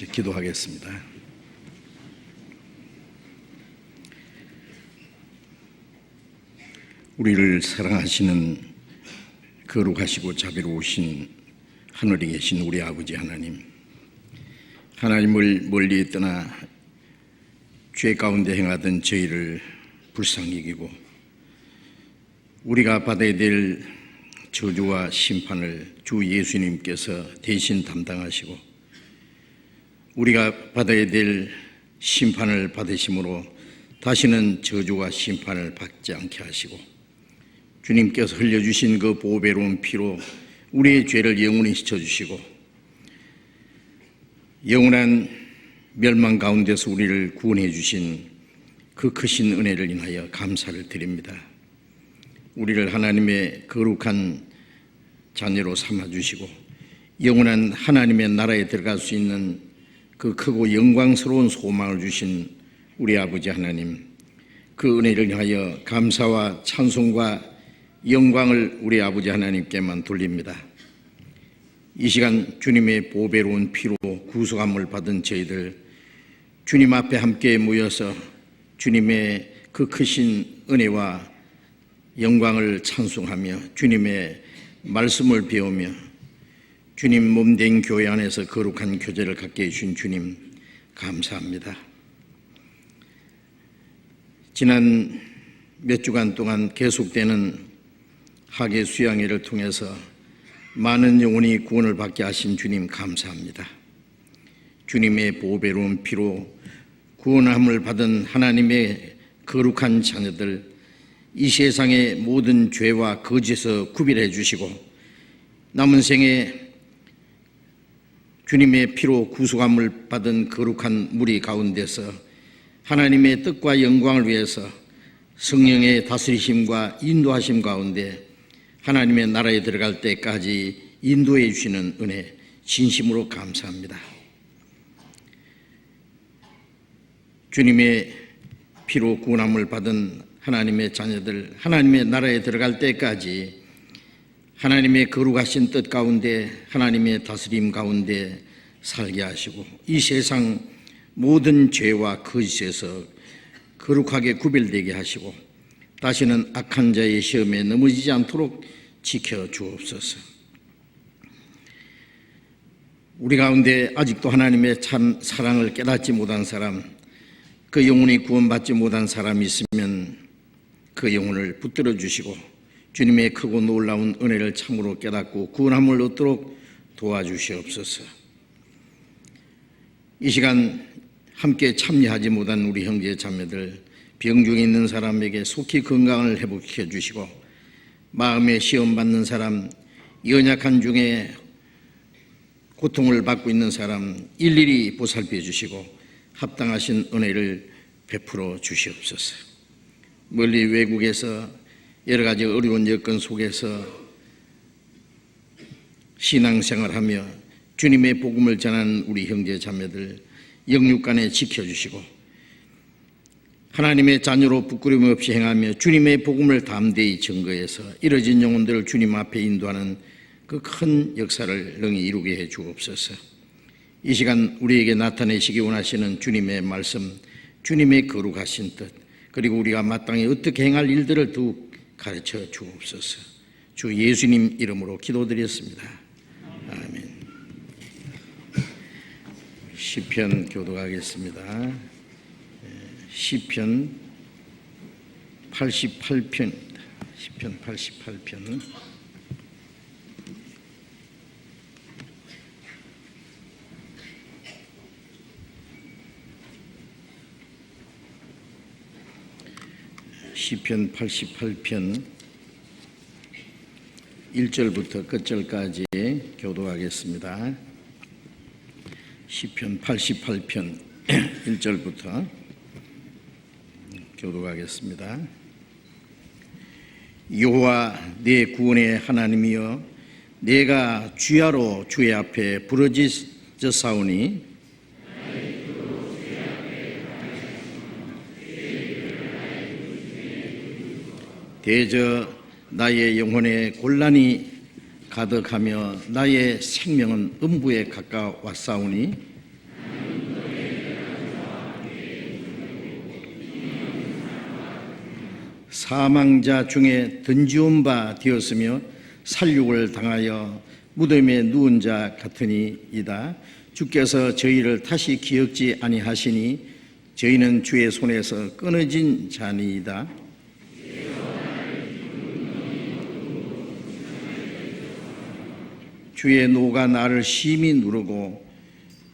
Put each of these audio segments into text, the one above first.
같이 기도하겠습니다. 우리를 사랑하시는 거룩하시고 자비로우신 하늘에 계신 우리 아버지 하나님, 하나님을 멀리 떠나 죄 가운데 행하던 저희를 불쌍히 여기고 우리가 받아야 될 저주와 심판을 주 예수님께서 대신 담당하시고 우리가 받아야 될 심판을 받으심으로 다시는 저주와 심판을 받지 않게 하시고 주님께서 흘려주신 그 보배로운 피로 우리의 죄를 영원히 씻어주시고 영원한 멸망 가운데서 우리를 구원해 주신 그 크신 은혜를 인하여 감사를 드립니다. 우리를 하나님의 거룩한 자녀로 삼아주시고 영원한 하나님의 나라에 들어갈 수 있는 그 크고 영광스러운 소망을 주신 우리 아버지 하나님, 그 은혜를 인하여 감사와 찬송과 영광을 우리 아버지 하나님께만 돌립니다. 이 시간 주님의 보배로운 피로 구속함을 받은 저희들 주님 앞에 함께 모여서 주님의 그 크신 은혜와 영광을 찬송하며 주님의 말씀을 배우며 주님 몸된 교회 안에서 거룩한 교제를 갖게 해주신 주님 감사합니다. 지난 몇 주간 동안 계속되는 학예 수양회를 통해서 많은 영혼이 구원을 받게 하신 주님 감사합니다. 주님의 보배로운 피로 구원함을 받은 하나님의 거룩한 자녀들, 이 세상의 모든 죄와 거짓에서 구별해 주시고 남은 생에 주님의 피로 구속함을 받은 거룩한 무리 가운데서 하나님의 뜻과 영광을 위해서 성령의 다스리심과 인도하심 가운데 하나님의 나라에 들어갈 때까지 인도해 주시는 은혜 진심으로 감사합니다. 주님의 피로 구원함을 받은 하나님의 자녀들, 하나님의 나라에 들어갈 때까지 하나님의 거룩하신 뜻 가운데 하나님의 다스림 가운데 살게 하시고 이 세상 모든 죄와 거짓에서 거룩하게 구별되게 하시고 다시는 악한 자의 시험에 넘어지지 않도록 지켜 주옵소서. 우리 가운데 아직도 하나님의 참 사랑을 깨닫지 못한 사람, 그 영혼이 구원받지 못한 사람이 있으면 그 영혼을 붙들어 주시고 주님의 크고 놀라운 은혜를 참으로 깨닫고 구원함을 얻도록 도와주시옵소서. 이 시간 함께 참여하지 못한 우리 형제 자매들, 병중에 있는 사람에게 속히 건강을 회복시켜 주시고 마음에 시험 받는 사람, 연약한 중에 고통을 받고 있는 사람 일일이 보살펴 주시고 합당하신 은혜를 베풀어 주시옵소서. 멀리 외국에서 여러 가지 어려운 여건 속에서 신앙생활하며 주님의 복음을 전하는 우리 형제 자매들 영육간에 지켜주시고 하나님의 자녀로 부끄러움 없이 행하며 주님의 복음을 담대히 증거해서 이뤄진 영혼들을 주님 앞에 인도하는 그 큰 역사를 능히 이루게 해 주옵소서. 이 시간 우리에게 나타내시기 원하시는 주님의 말씀, 주님의 거룩하신 뜻, 그리고 우리가 마땅히 어떻게 행할 일들을 더욱 가르쳐 주옵소서. 주 예수님 이름으로 기도드렸습니다. 아멘. 시편 교독하겠습니다. 시편 88편입니다. 시편 88편. 시편 88편 1절부터 끝절까지 교독하겠습니다. 시편 88편 1절부터 교독하겠습니다. 여호와 내 구원의 하나님이여, 내가 주야로 주의 앞에 부르짖었사오니 대저 나의 영혼에 곤란이 가득하며 나의 생명은 음부에 가까웠사오니 사망자 중에 던지온 바 되었으며 살육을 당하여 무덤에 누운 자 같으니이다. 주께서 저희를 다시 기억지 아니하시니 저희는 주의 손에서 끊어진 자니이다. 주의 노가 나를 심히 누르고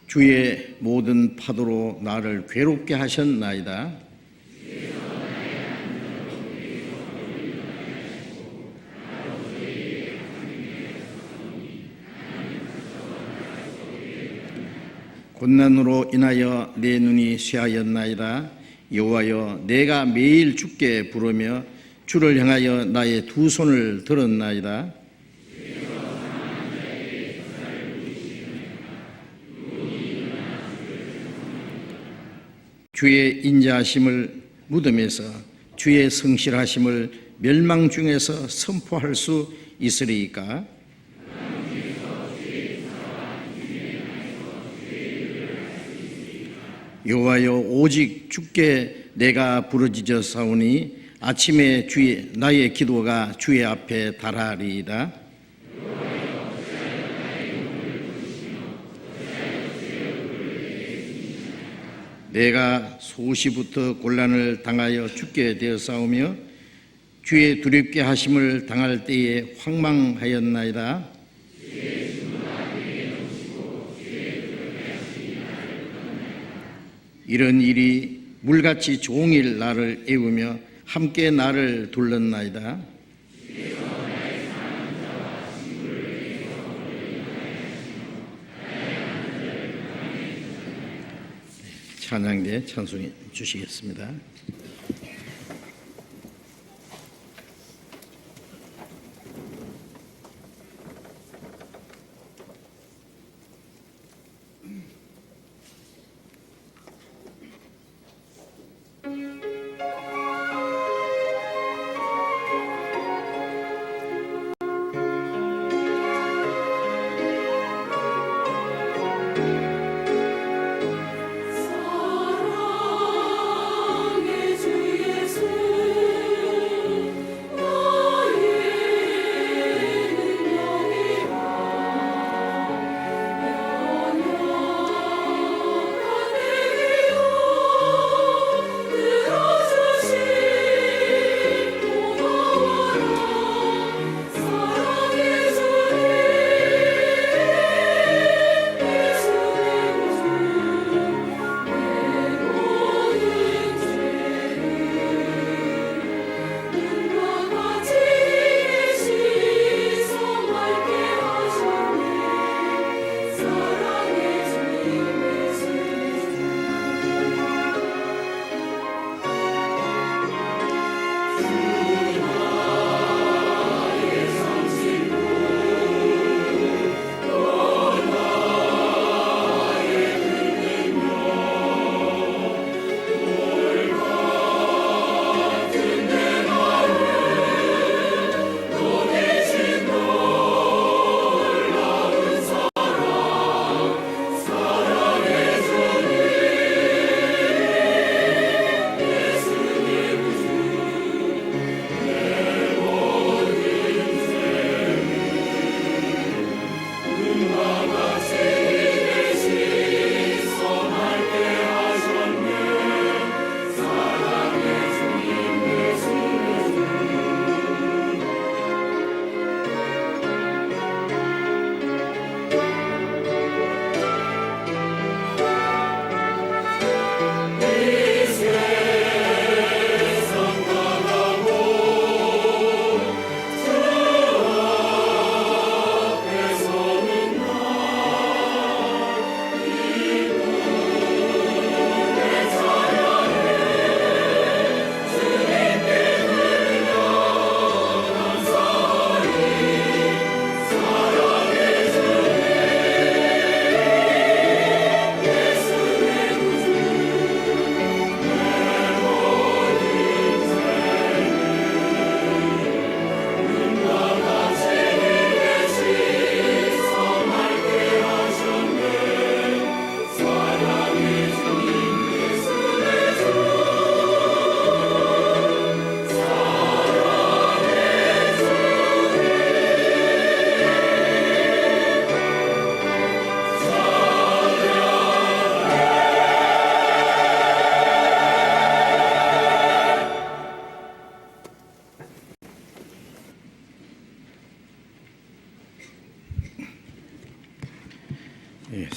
주의 모든 파도로 나를 괴롭게 하셨나이다. 곤난으로 인하여 내 눈이 쇠하였나이다. 여호와여, 내가 매일 주께 부르며 주를 향하여 나의 두 손을 들었나이다. 주의 인자하심을 무덤에서, 주의 성실하심을 멸망 중에서 선포할 수 있으리이까? 여호와여, 오직 주께 내가 부르짖어 싸우니 아침에 나의 기도가 주의 앞에 달하리이다. 내가 소시부터 곤란을 당하여 죽게 되어 싸우며 주의 두렵게 하심을 당할 때에 황망하였나이다. 이런 일이 물같이 종일 나를 애우며 함께 나를 둘렀나이다. 찬양대 찬송해 주시겠습니다. 사랑의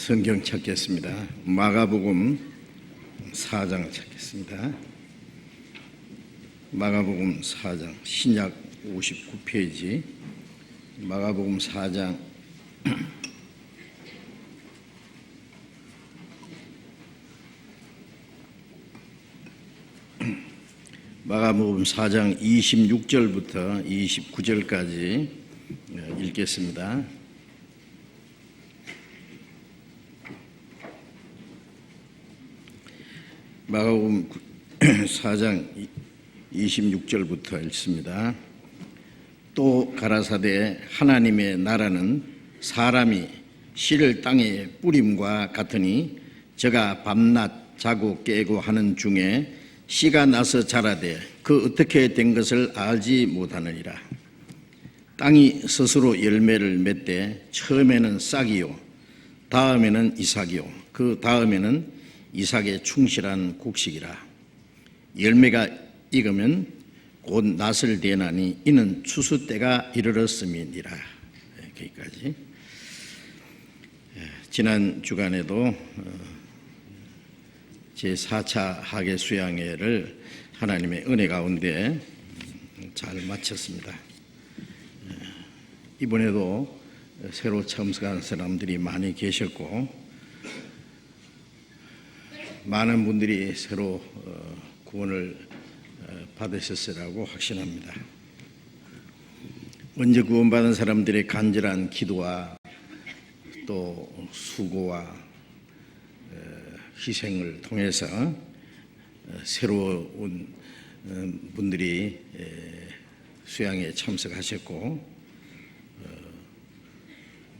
성경 찾겠습니다. 마가복음 4장 찾겠습니다. 마가복음 4장 신약 59페이지 마가복음 4장 마가복음 4장 26절부터 29절까지 읽겠습니다. 마가복음 4장 26절부터 읽습니다. 또 가라사대 하나님의 나라는 사람이 씨를 땅에 뿌림과 같으니 저가 밤낮 자고 깨고 하는 중에 씨가 나서 자라되 그 어떻게 된 것을 알지 못하느니라. 땅이 스스로 열매를 맺되 처음에는 싹이요 다음에는 이삭이요 그 다음에는 이삭의 충실한 곡식이라. 열매가 익으면 곧 낫을 대나니 이는 추수 때가 이르렀음이니라. 여기까지. 지난 주간에도 제4차 학예 수양회를 하나님의 은혜 가운데 잘 마쳤습니다. 이번에도 새로 참석한 사람들이 많이 계셨고 많은 분들이 새로 구원을 받으셨으라고 확신합니다. 먼저 구원받은 사람들의 간절한 기도와 또 수고와 희생을 통해서 새로운 분들이 수양에 참석하셨고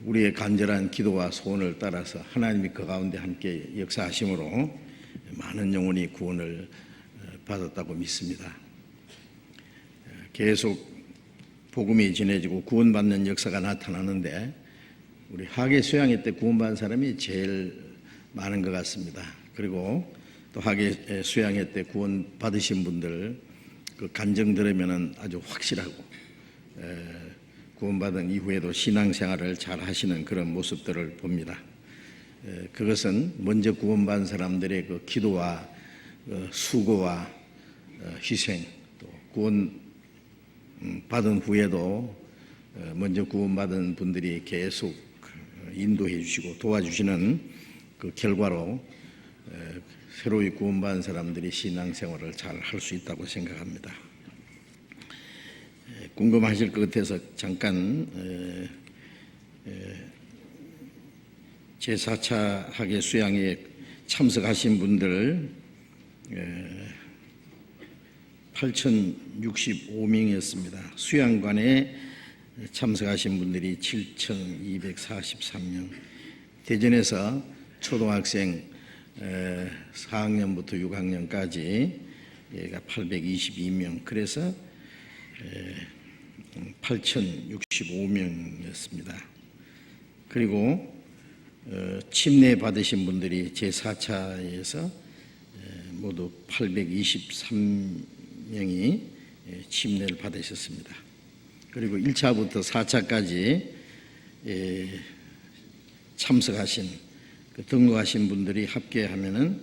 우리의 간절한 기도와 소원을 따라서 하나님이 그 가운데 함께 역사하심으로 많은 영혼이 구원을 받았다고 믿습니다. 계속 복음이 전해지고 구원받는 역사가 나타나는데 우리 학예 수양회 때 구원받은 사람이 제일 많은 것 같습니다. 그리고 또 학예 수양회 때 구원받으신 분들 그 간증 들으면 아주 확실하고 구원받은 이후에도 신앙생활을 잘 하시는 그런 모습들을 봅니다. 그것은 먼저 구원받은 사람들의 그 기도와 수고와 희생, 또 구원 받은 후에도 먼저 구원받은 분들이 계속 인도해 주시고 도와주시는 그 결과로 새로이 구원받은 사람들이 신앙생활을 잘 할 수 있다고 생각합니다. 궁금하실 것 같아서 잠깐 제4차 학예 수양에 참석하신 분들 8,065명이었습니다. 수양관에 참석하신 분들이 7,243명. 대전에서 초등학생 4학년부터 6학년까지 얘가 822명. 그래서 8,065명이었습니다. 그리고 침례 받으신 분들이 제4차에서 모두 823명이 침례를 받으셨습니다. 그리고 1차부터 4차까지 참석하신 등록하신 분들이 합계하면은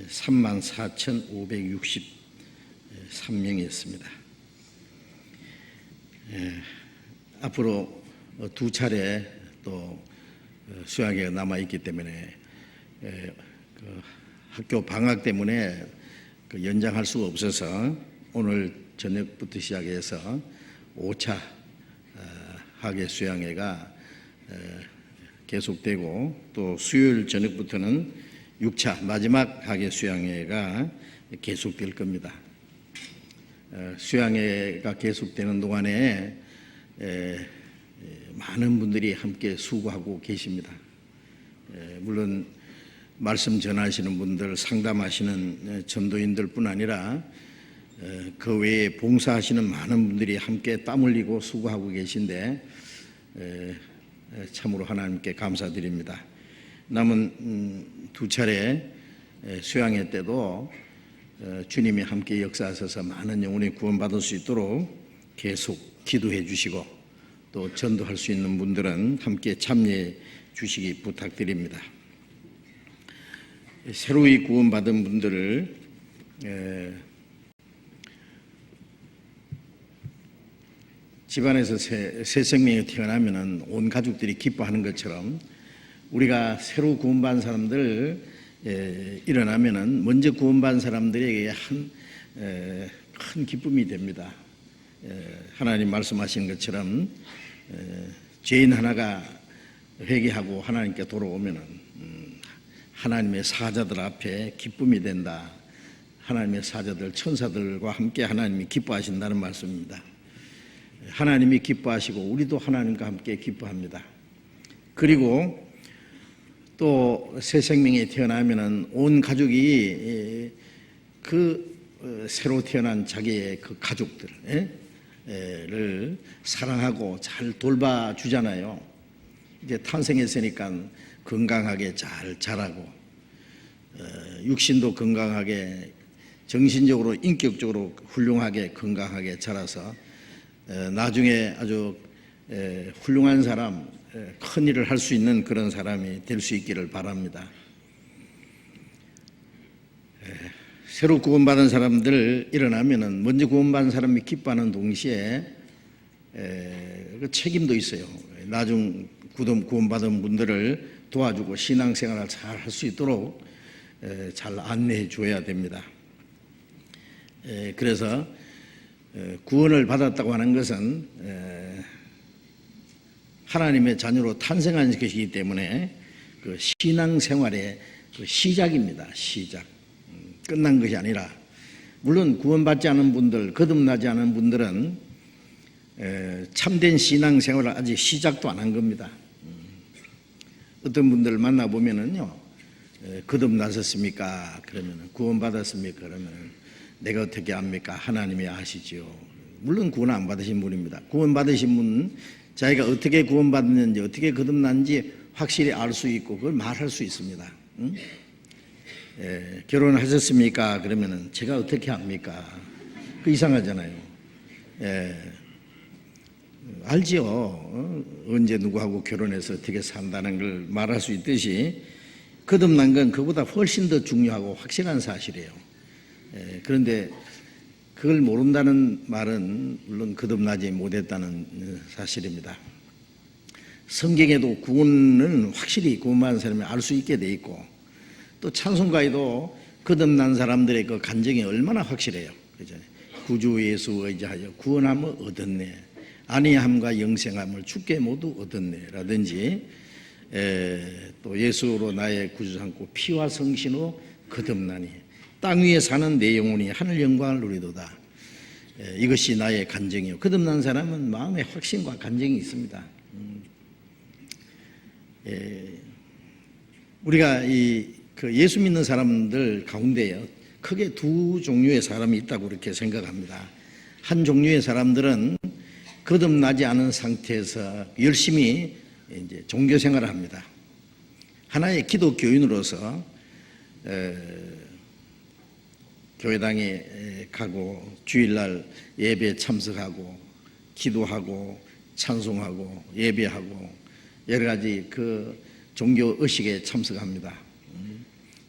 34,563명이었습니다. 앞으로 두 차례 또 수양회가 남아 있기 때문에 그 학교 방학 때문에 그 연장할 수가 없어서 오늘 저녁부터 시작해서 5차 학예 수양회가 계속되고 또 수요일 저녁부터는 6차 마지막 학예 수양회가 계속될 겁니다. 수양회가 계속되는 동안에 많은 분들이 함께 수고하고 계십니다. 물론 말씀 전하시는 분들, 상담하시는 전도인들 뿐 아니라 그 외에 봉사하시는 많은 분들이 함께 땀 흘리고 수고하고 계신데 참으로 하나님께 감사드립니다. 남은 두 차례 수양회 때도 주님이 함께 역사하셔서 많은 영혼이 구원받을 수 있도록 계속 기도해 주시고 또 전도할 수 있는 분들은 함께 참여해 주시기 부탁드립니다. 새로이 구원받은 분들을 집안에서 새 생명이 태어나면 온 가족들이 기뻐하는 것처럼 우리가 새로 구원받은 사람들 일어나면 먼저 구원받은 사람들에게 큰 기쁨이 됩니다. 하나님 말씀하신 것처럼 죄인 하나가 회개하고 하나님께 돌아오면 하나님의 사자들 앞에 기쁨이 된다. 하나님의 사자들, 천사들과 함께 하나님이 기뻐하신다는 말씀입니다. 하나님이 기뻐하시고 우리도 하나님과 함께 기뻐합니다. 그리고 또 새 생명이 태어나면 온 가족이 새로 태어난 자기의 그 가족들을 사랑하고 잘 돌봐주잖아요. 이제 탄생했으니까 건강하게 잘 자라고 육신도 건강하게 정신적으로 인격적으로 훌륭하게 건강하게 자라서 나중에 아주 훌륭한 사람, 큰 일을 할 수 있는 그런 사람이 될 수 있기를 바랍니다. 새로 구원받은 사람들 일어나면은 먼저 구원받은 사람이 기뻐하는 동시에 그 책임도 있어요. 나중 구원받은 분들을 도와주고 신앙생활을 잘 할 수 있도록 잘 안내해 줘야 됩니다. 그래서 구원을 받았다고 하는 것은 하나님의 자녀로 탄생한 것이기 때문에 그 신앙생활의 그 시작입니다. 시작. 끝난 것이 아니라, 물론 구원받지 않은 분들, 거듭나지 않은 분들은 참된 신앙생활을 아직 시작도 안 한 겁니다. 어떤 분들을 만나보면은요, 거듭나셨습니까? 그러면 구원받았습니까? 그러면 내가 어떻게 압니까? 하나님이 아시지요. 물론 구원 안 받으신 분입니다. 구원 받으신 분은 자기가 어떻게 구원받았는지, 어떻게 거듭났는지 확실히 알 수 있고 그걸 말할 수 있습니다. 응? 결혼하셨습니까? 그러면은 제가 어떻게 합니까? 그 이상하잖아요. 알지요. 언제 누구하고 결혼해서 어떻게 산다는 걸 말할 수 있듯이 거듭난 건 그보다 훨씬 더 중요하고 확실한 사실이에요. 그런데 그걸 모른다는 말은 물론 거듭나지 못했다는 사실입니다. 성경에도 구원은 확실히 구원받은 사람이 알 수 있게 돼 있고, 또 찬송가에도 거듭난 사람들의 그 간증이 얼마나 확실해요. 그죠? 구주 예수 의지하여 구원함을 얻었네, 안위함과 영생함을 주께 모두 얻었네 라든지, 또 예수로 나의 구주 삼고 피와 성신으로 거듭나니 땅 위에 사는 내 영혼이 하늘 영광을 누리도다. 이것이 나의 간증이요. 거듭난 사람은 마음의 확신과 간증이 있습니다. 우리가 예수 믿는 사람들 가운데요, 크게 두 종류의 사람이 있다고 그렇게 생각합니다. 한 종류의 사람들은 거듭나지 않은 상태에서 열심히 이제 종교 생활을 합니다. 하나의 기독교인으로서 교회당에 가고 주일날 예배에 참석하고 기도하고 찬송하고 예배하고 여러 가지 그 종교 의식에 참석합니다.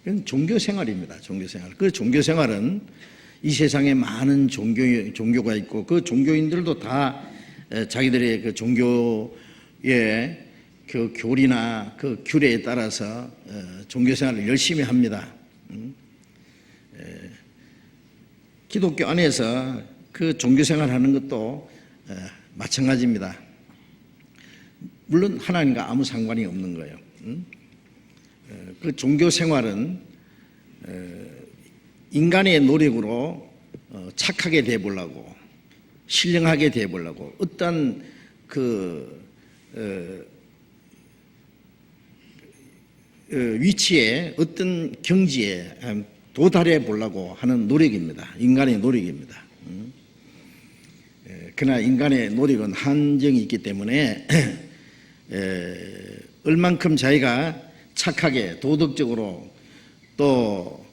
그건 종교 생활입니다. 종교 생활. 그 종교 생활은 이 세상에 많은 종교가 있고 그 종교인들도 다 자기들의 그 종교의 그 교리나 그 규례에 따라서 종교 생활을 열심히 합니다. 기독교 안에서 그 종교 생활하는 것도 마찬가지입니다. 물론 하나님과 아무 상관이 없는 거예요. 그 종교 생활은 인간의 노력으로 착하게 돼 보려고, 신령하게 돼 보려고, 어떤 위치에, 어떤 경지에 도달해 보려고 하는 노력입니다. 인간의 노력입니다. 그러나 인간의 노력은 한정이 있기 때문에 얼만큼 자기가 착하게 도덕적으로 또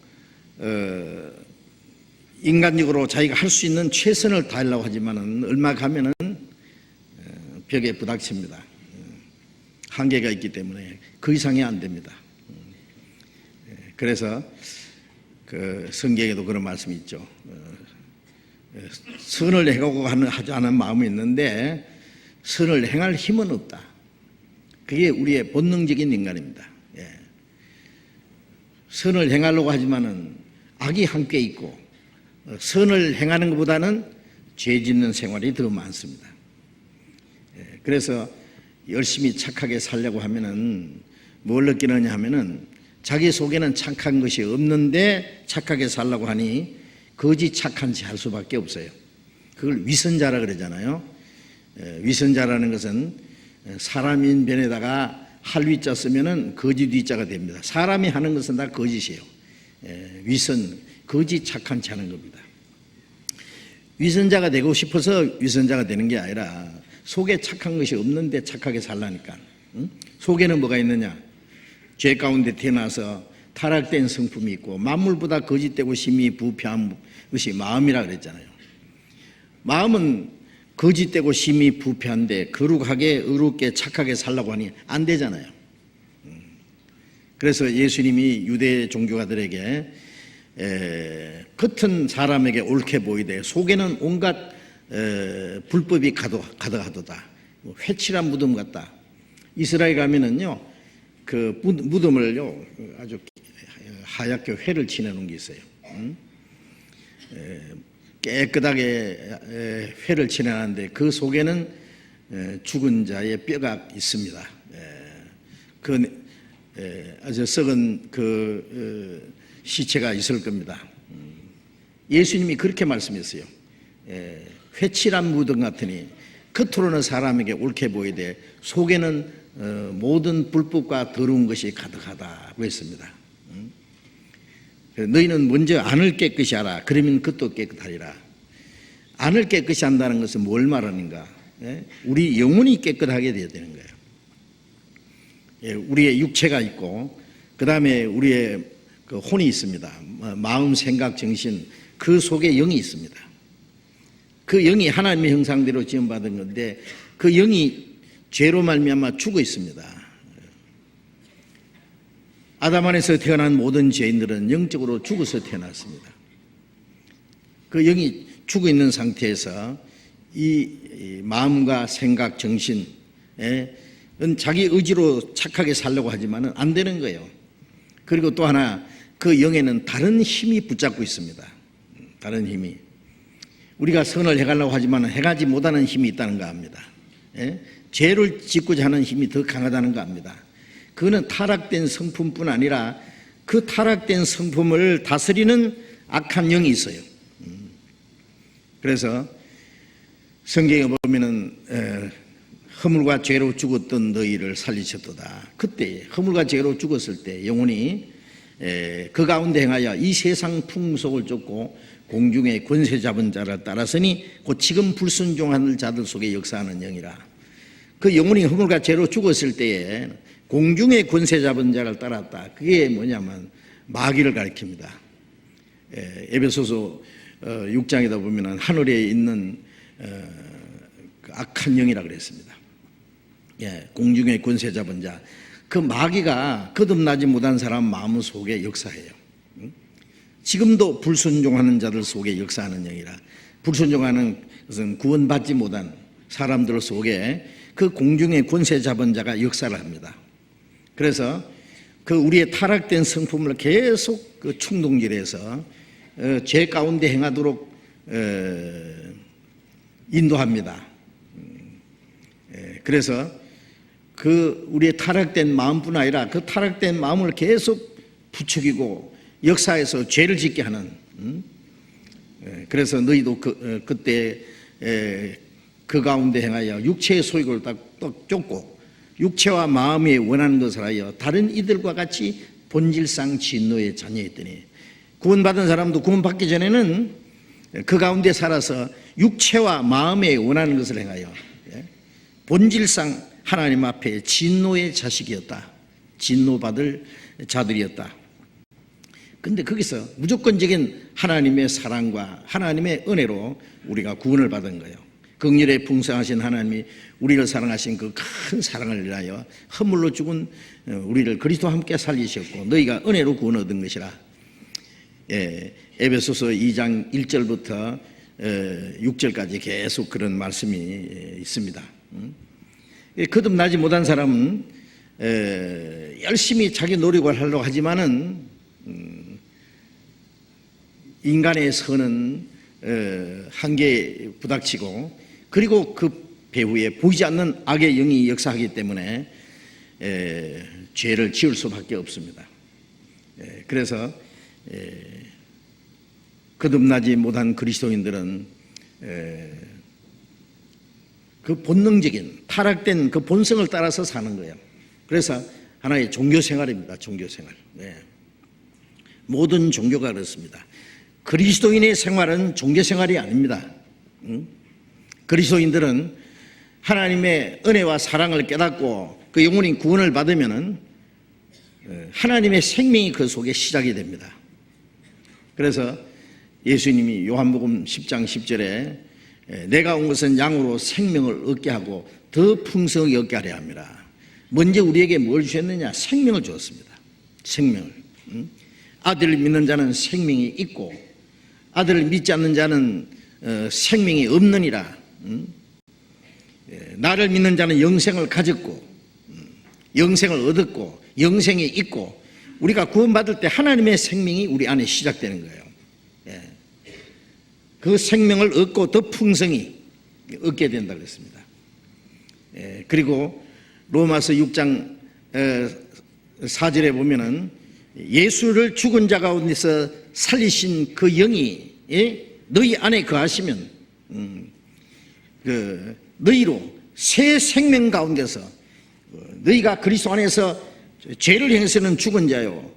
인간적으로 자기가 할 수 있는 최선을 다하려고 하지만은 얼마 가면은 벽에 부닥칩니다. 한계가 있기 때문에 그 이상이 안 됩니다. 그래서 그 성경에도 그런 말씀이 있죠. 선을 행하고 하지 않은 마음이 있는데 선을 행할 힘은 없다. 그게 우리의 본능적인 인간입니다. 선을 행하려고 하지만은 악이 함께 있고 선을 행하는 것보다는 죄 짓는 생활이 더 많습니다. 그래서 열심히 착하게 살려고 하면은 뭘 느끼느냐 하면은 자기 속에는 착한 것이 없는데 착하게 살려고 하니 거짓 착한 짓 할 수밖에 없어요. 그걸 위선자라 그러잖아요. 위선자라는 것은 사람인 변에다가 할위자 쓰면은 거짓 위자가 됩니다. 사람이 하는 것은 다 거짓이에요. 위선, 거짓 착한 짓 하는 겁니다. 위선자가 되고 싶어서 위선자가 되는 게 아니라 속에 착한 것이 없는데 착하게 살라니까. 속에는 뭐가 있느냐? 죄 가운데 태어나서 타락된 성품이 있고 만물보다 거짓되고 심히 부패한 것이 마음이라 그랬잖아요. 마음은 거짓되고 심히 부패한데 거룩하게 의롭게 착하게 살라고 하니 안 되잖아요. 그래서 예수님이 유대 종교가들에게 겉은 사람에게 옳게 보이되 속에는 온갖 불법이 가득하도다. 회칠한 무덤 같다. 이스라엘 가면은요 그 무덤을요 아주 하얗게 회를 칠해놓은 게 있어요. 깨끗하게 회를 칠해놨는데 그 속에는 죽은 자의 뼈가 있습니다. 아주 썩은 그 시체가 있을 겁니다. 예수님이 그렇게 말씀했어요. 회칠한 무덤 같으니 겉으로는 사람에게 옳게 보이되 속에는 모든 불법과 더러운 것이 가득하다고 했습니다. 너희는 먼저 안을 깨끗이 하라. 그러면 겉도 깨끗하리라. 안을 깨끗이 한다는 것은 뭘 말하는가? 우리 영혼이 깨끗하게 되어야 되는 거예요. 우리의 육체가 있고 그 다음에 우리의 그 혼이 있습니다. 마음, 생각, 정신, 그 속에 영이 있습니다. 그 영이 하나님의 형상대로 지음받은 건데 그 영이 죄로 말미암아 죽어 있습니다. 아담 안에서 태어난 모든 죄인들은 영적으로 죽어서 태어났습니다. 그 영이 죽어 있는 상태에서 이 마음과 생각, 정신은 자기 의지로 착하게 살려고 하지만 안 되는 거예요. 그리고 또 하나 그 영에는 다른 힘이 붙잡고 있습니다. 다른 힘이. 우리가 선을 해가려고 하지만 해가지 못하는 힘이 있다는 거 압니다. 죄를 짓고자 하는 힘이 더 강하다는 거 압니다. 그거는 타락된 성품뿐 아니라 그 타락된 성품을 다스리는 악한 영이 있어요. 그래서 성경에 보면은 허물과 죄로 죽었던 너희를 살리셨도다. 그때 허물과 죄로 죽었을 때 영혼이 그 가운데 행하여 이 세상 풍속을 쫓고 공중의 권세 잡은 자를 따라서니 곧 지금 불순종하는 자들 속에 역사하는 영이라. 그 영혼이 허물과 죄로 죽었을 때에 공중의 권세 잡은 자를 따랐다. 그게 뭐냐면 마귀를 가리킵니다. 에베소서 6장에다 보면 하늘에 있는 악한 영이라 그랬습니다. 공중의 권세 잡은 자. 그 마귀가 거듭나지 못한 사람 마음 속에 역사해요. 지금도 불순종하는 자들 속에 역사하는 영이라. 불순종하는 것은 구원받지 못한 사람들 속에 그 공중의 권세 잡은 자가 역사를 합니다. 그래서 그 우리의 타락된 성품을 계속 그 충동질해서 죄 가운데 행하도록 인도합니다. 그래서 그 우리의 타락된 마음뿐 아니라 그 타락된 마음을 계속 부추기고 역사에서 죄를 짓게 하는. 그래서 너희도 그때 그 가운데 행하여 육체의 소욕을 딱 쫓고 육체와 마음이 원하는 것을 하여 다른 이들과 같이 본질상 진노의 자녀였더니. 구원받은 사람도 구원받기 전에는 그 가운데 살아서 육체와 마음에 원하는 것을 행하여 본질상 하나님 앞에 진노의 자식이었다. 진노받을 자들이었다. 근데 거기서 무조건적인 하나님의 사랑과 하나님의 은혜로 우리가 구원을 받은 거예요. 긍휼에 풍성하신 하나님이 우리를 사랑하신 그 큰 사랑을 인하여 허물로 죽은 우리를 그리스도와 함께 살리셨고 너희가 은혜로 구원 얻은 것이라. 에베소서 2장 1절부터 6절까지 계속 그런 말씀이 있습니다. 거듭나지 못한 사람은 열심히 자기 노력을 하려고 하지만은 인간의 선은 한계에 부닥치고 그리고 그 배후에 보이지 않는 악의 영이 역사하기 때문에 죄를 지을 수밖에 없습니다. 그래서 거듭나지 못한 그리스도인들은 그 본능적인 타락된 그 본성을 따라서 사는 거예요. 그래서 하나의 종교생활입니다. 종교생활. 모든 종교가 그렇습니다. 그리스도인의 생활은 종교생활이 아닙니다. 그리스도인들은 하나님의 은혜와 사랑을 깨닫고 그 영혼인 구원을 받으면은 하나님의 생명이 그 속에 시작이 됩니다. 그래서 예수님이 요한복음 10장 10절에 내가 온 것은 양으로 생명을 얻게 하고 더 풍성하게 얻게 하려 합니다. 먼저 우리에게 뭘 주셨느냐? 생명을 주었습니다. 생명을. 아들을 믿는 자는 생명이 있고 아들을 믿지 않는 자는 생명이 없느니라. 나를 믿는 자는 영생을 가졌고 영생을 얻었고 영생이 있고 우리가 구원받을 때 하나님의 생명이 우리 안에 시작되는 거예요. 그 생명을 얻고 더 풍성히 얻게 된다고 했습니다. 그리고 로마서 6장 4절에 보면은 예수를 죽은 자 가운데서 살리신 그 영이 너희 안에 거하시면 너희로 새 생명 가운데서 너희가 그리스도 안에서 죄를 행해서는 죽은 자요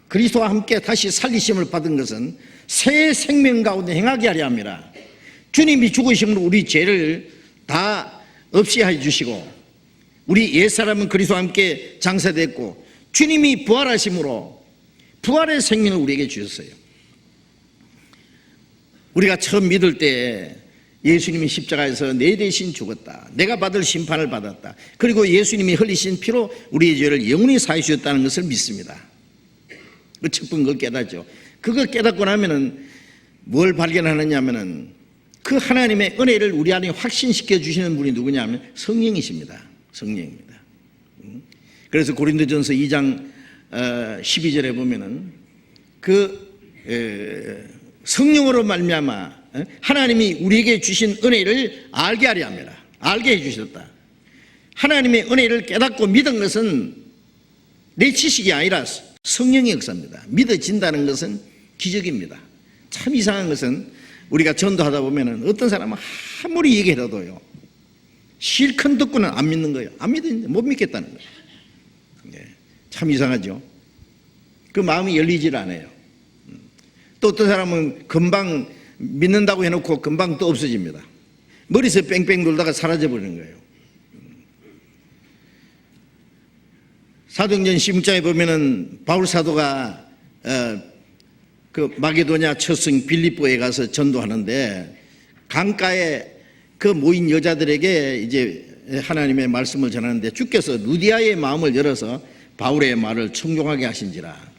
그리스도와 함께 다시 살리심을 받은 것은 새 생명 가운데 행하게 하려 합니다. 주님이 죽으심으로 우리 죄를 다 없이 해주시고 우리 옛사람은 그리스도와 함께 장사됐고 주님이 부활하심으로 부활의 생명을 우리에게 주셨어요. 우리가 처음 믿을 때 예수님이 십자가에서 내 대신 죽었다. 내가 받을 심판을 받았다. 그리고 예수님이 흘리신 피로 우리의 죄를 영원히 사해 주셨다는 것을 믿습니다. 그 첫 번째 걸 깨닫죠. 그걸 깨닫고 나면은 뭘 발견하느냐 하면은 그 하나님의 은혜를 우리 안에 확신시켜 주시는 분이 누구냐 하면 성령이십니다. 성령입니다. 그래서 고린도전서 2장 12절에 보면은 그 성령으로 말미암아 하나님이 우리에게 주신 은혜를 알게 하려 합니다. 알게 해 주셨다. 하나님의 은혜를 깨닫고 믿은 것은 내 지식이 아니라 성령의 역사입니다. 믿어진다는 것은 기적입니다. 참 이상한 것은 우리가 전도하다 보면은 어떤 사람은 아무리 얘기해도요 실컷 듣고는 안 믿는 거예요. 안 믿는데 못 믿겠다는 거예요. 참 이상하죠. 그 마음이 열리질 않아요. 또 어떤 사람은 금방 믿는다고 해놓고 금방 또 없어집니다. 머리에서 뺑뺑 돌다가 사라져버리는 거예요. 사도행전 16장에 보면은 바울 사도가 그 마게도냐 첫성 빌립보에 가서 전도하는데 강가에 그 모인 여자들에게 이제 하나님의 말씀을 전하는데 주께서 루디아의 마음을 열어서 바울의 말을 청종하게 하신지라.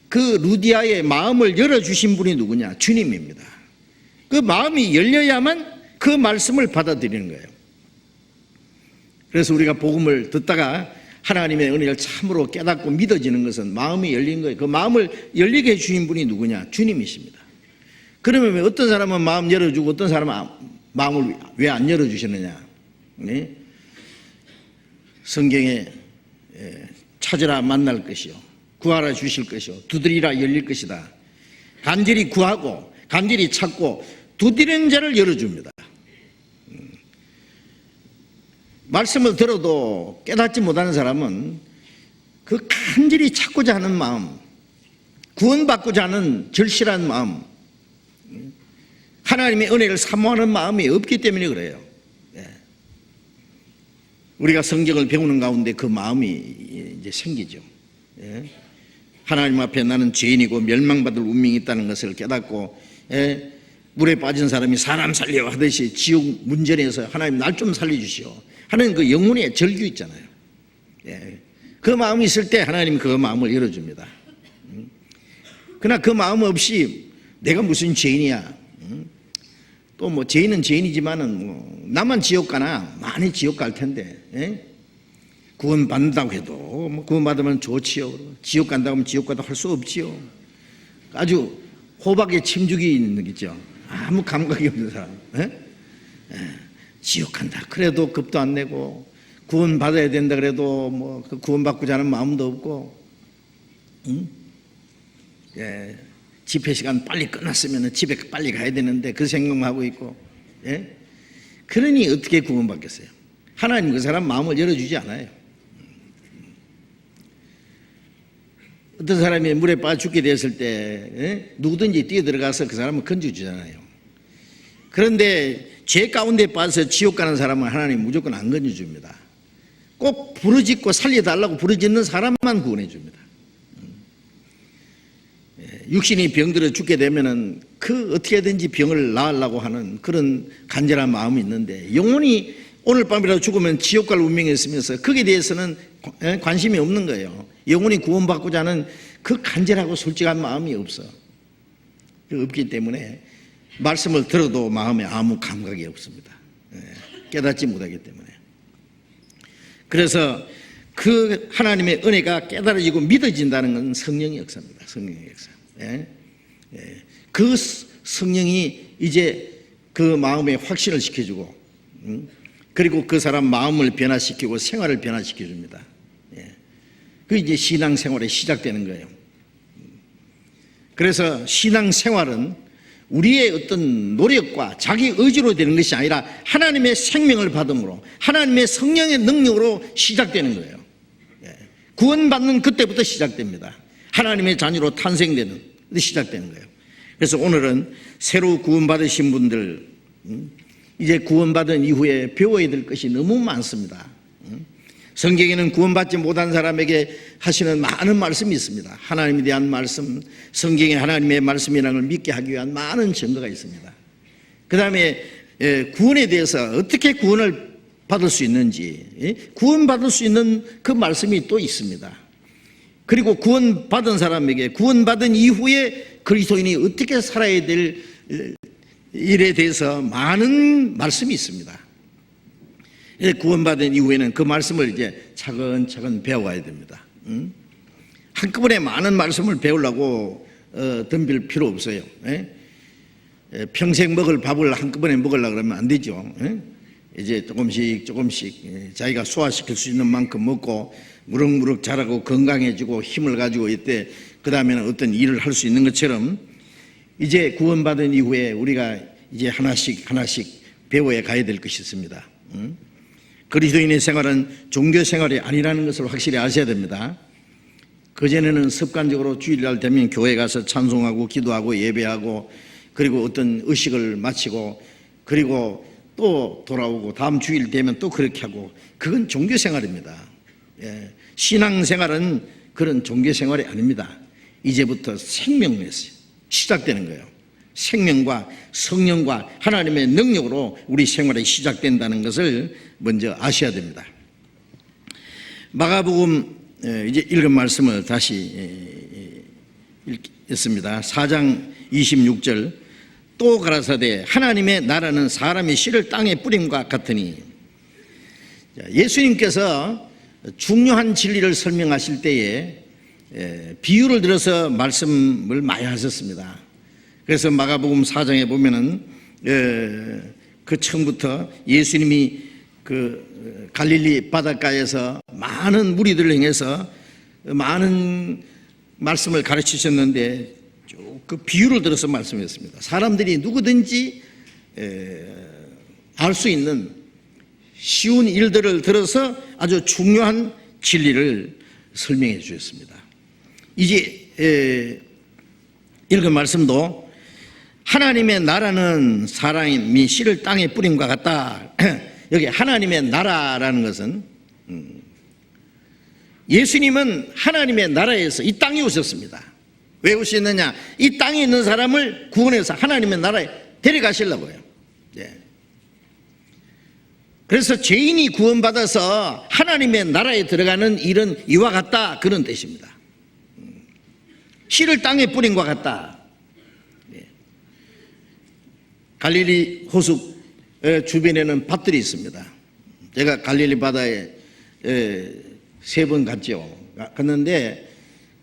그 루디아의 마음을 열어주신 분이 누구냐? 주님입니다. 그 마음이 열려야만 그 말씀을 받아들이는 거예요. 그래서 우리가 복음을 듣다가 하나님의 은혜를 참으로 깨닫고 믿어지는 것은 마음이 열린 거예요. 그 마음을 열리게 해주신 분이 누구냐? 주님이십니다. 그러면 왜 어떤 사람은 마음 열어주고 어떤 사람은 마음을 왜 안 열어주시느냐? 네? 성경에 찾으라 만날 것이요 구하라 주실 것이요 두드리라 열릴 것이다. 간절히 구하고 간절히 찾고 두드리는 자를 열어줍니다. 말씀을 들어도 깨닫지 못하는 사람은 그 간절히 찾고자 하는 마음, 구원받고자 하는 절실한 마음, 하나님의 은혜를 사모하는 마음이 없기 때문에 그래요. 우리가 성경을 배우는 가운데 그 마음이 이제 생기죠. 하나님 앞에 나는 죄인이고 멸망받을 운명이 있다는 것을 깨닫고 물에 빠진 사람이 사람 살려 하듯이 지옥 문전에서 하나님 날 좀 살려주시오 하는 그 영혼의 절규 있잖아요. 예. 그 마음이 있을 때 하나님 그 마음을 열어줍니다. 그러나 그 마음 없이 내가 무슨 죄인이야, 또 뭐 죄인은 죄인이지만은 뭐 나만 지옥 가나, 많이 지옥 갈 텐데, 예? 구원 받는다고 해도 뭐 구원 받으면 좋지요. 지옥 간다고 하면 지옥 가도 할 수 없지요. 아주 호박에 침죽이 있는 거죠. 아무 감각이 없는 사람. 예? 예. 지옥 간다 그래도 겁도 안 내고, 구원 받아야 된다 그래도 뭐 그 구원 받고자 하는 마음도 없고, 예. 집회 시간 빨리 끝났으면 집에 빨리 가야 되는데 그 생각만 하고 있고, 예? 그러니 어떻게 구원 받겠어요? 하나님 그 사람 마음을 열어주지 않아요. 어떤 사람이 물에 빠져 죽게 됐을 때, 예? 누구든지 뛰어들어가서 그 사람을 건져주잖아요. 그런데 죄 가운데 빠져서 지옥 가는 사람은 하나님 무조건 안 건져줍니다. 꼭 부르짖고 살려달라고 부르짖는 사람만 구원해 줍니다. 육신이 병들어 죽게 되면은 그 어떻게든지 병을 나으려고 하는 그런 간절한 마음이 있는데, 영혼이 오늘 밤이라도 죽으면 지옥 갈 운명이 있으면서 거기에 대해서는 관심이 없는 거예요. 영혼이 구원받고자 하는 그 간절하고 솔직한 마음이 없기 때문에 말씀을 들어도 마음에 아무 감각이 없습니다. 깨닫지 못하기 때문에. 그래서 그 하나님의 은혜가 깨달아지고 믿어진다는 건 성령의 역사입니다. 성령의 역사. 그 성령이 이제 그 마음에 확신을 시켜주고, 그리고 그 사람 마음을 변화시키고 생활을 변화시켜줍니다. 그 이제 신앙생활이 시작되는 거예요. 그래서 신앙생활은 우리의 어떤 노력과 자기 의지로 되는 것이 아니라 하나님의 생명을 받음으로, 하나님의 성령의 능력으로 시작되는 거예요. 구원받는 그때부터 시작됩니다. 하나님의 자녀로 탄생되는, 시작되는 거예요. 그래서 오늘은 새로 구원받으신 분들, 이제 구원받은 이후에 배워야 될 것이 너무 많습니다. 성경에는 구원받지 못한 사람에게 하시는 많은 말씀이 있습니다. 하나님에 대한 말씀, 성경에 하나님의 말씀이라는 걸 믿게 하기 위한 많은 증거가 있습니다. 그 다음에 구원에 대해서 어떻게 구원을 받을 수 있는지, 구원받을 수 있는 그 말씀이 또 있습니다. 그리고 구원받은 사람에게 구원받은 이후에 그리스도인이 어떻게 살아야 될 일에 대해서 많은 말씀이 있습니다. 구원받은 이후에는 그 말씀을 이제 차근차근 배워가야 됩니다. 한꺼번에 많은 말씀을 배우려고 덤빌 필요 없어요. 평생 먹을 밥을 한꺼번에 먹으려고 그러면 안 되죠. 이제 조금씩 자기가 소화시킬 수 있는 만큼 먹고 무럭무럭 자라고 건강해지고 힘을 가지고 이때 그 다음에는 어떤 일을 할 수 있는 것처럼, 이제 구원받은 이후에 우리가 이제 하나씩 배워야 가야 될 것이 있습니다. 그리스도인의 생활은 종교 생활이 아니라는 것을 확실히 아셔야 됩니다. 그전에는 습관적으로 주일날 되면 교회 가서 찬송하고 기도하고 예배하고, 그리고 어떤 의식을 마치고, 그리고 또 돌아오고 다음 주일 되면 또 그렇게 하고, 그건 종교 생활입니다. 신앙생활은 그런 종교 생활이 아닙니다. 이제부터 생명에서 시작되는 거예요. 생명과 성령과 하나님의 능력으로 우리 생활이 시작된다는 것을 먼저 아셔야 됩니다. 마가복음 이제 읽은 말씀을 다시 읽겠습니다. 4장 26절, 또 가라사대 하나님의 나라는 사람의 씨를 땅에 뿌림과 같으니. 예수님께서 중요한 진리를 설명하실 때에 비유를 들어서 말씀을 많이 하셨습니다. 그래서 마가복음 4장에 보면은 그 처음부터 예수님이 그 갈릴리 바닷가에서 많은 무리들을 행해서 많은 말씀을 가르치셨는데 쭉 그 비유를 들어서 말씀했습니다. 사람들이 누구든지 알 수 있는 쉬운 일들을 들어서 아주 중요한 진리를 설명해 주셨습니다. 이제 읽은 말씀도 하나님의 나라는 사람이 씨를 땅에 뿌림과 같다. 여기 하나님의 나라라는 것은 예수님은 하나님의 나라에서 이 땅에 오셨습니다. 왜 오셨느냐? 이 땅에 있는 사람을 구원해서 하나님의 나라에 데려가시려고요. 예. 그래서 죄인이 구원받아서 하나님의 나라에 들어가는 일은 이와 같다, 그런 뜻입니다. 씨를 땅에 뿌린 것 같다. 예. 갈릴리 호수 주변에는 밭들이 있습니다. 제가 갈릴리 바다에 3번 갔죠. 갔는데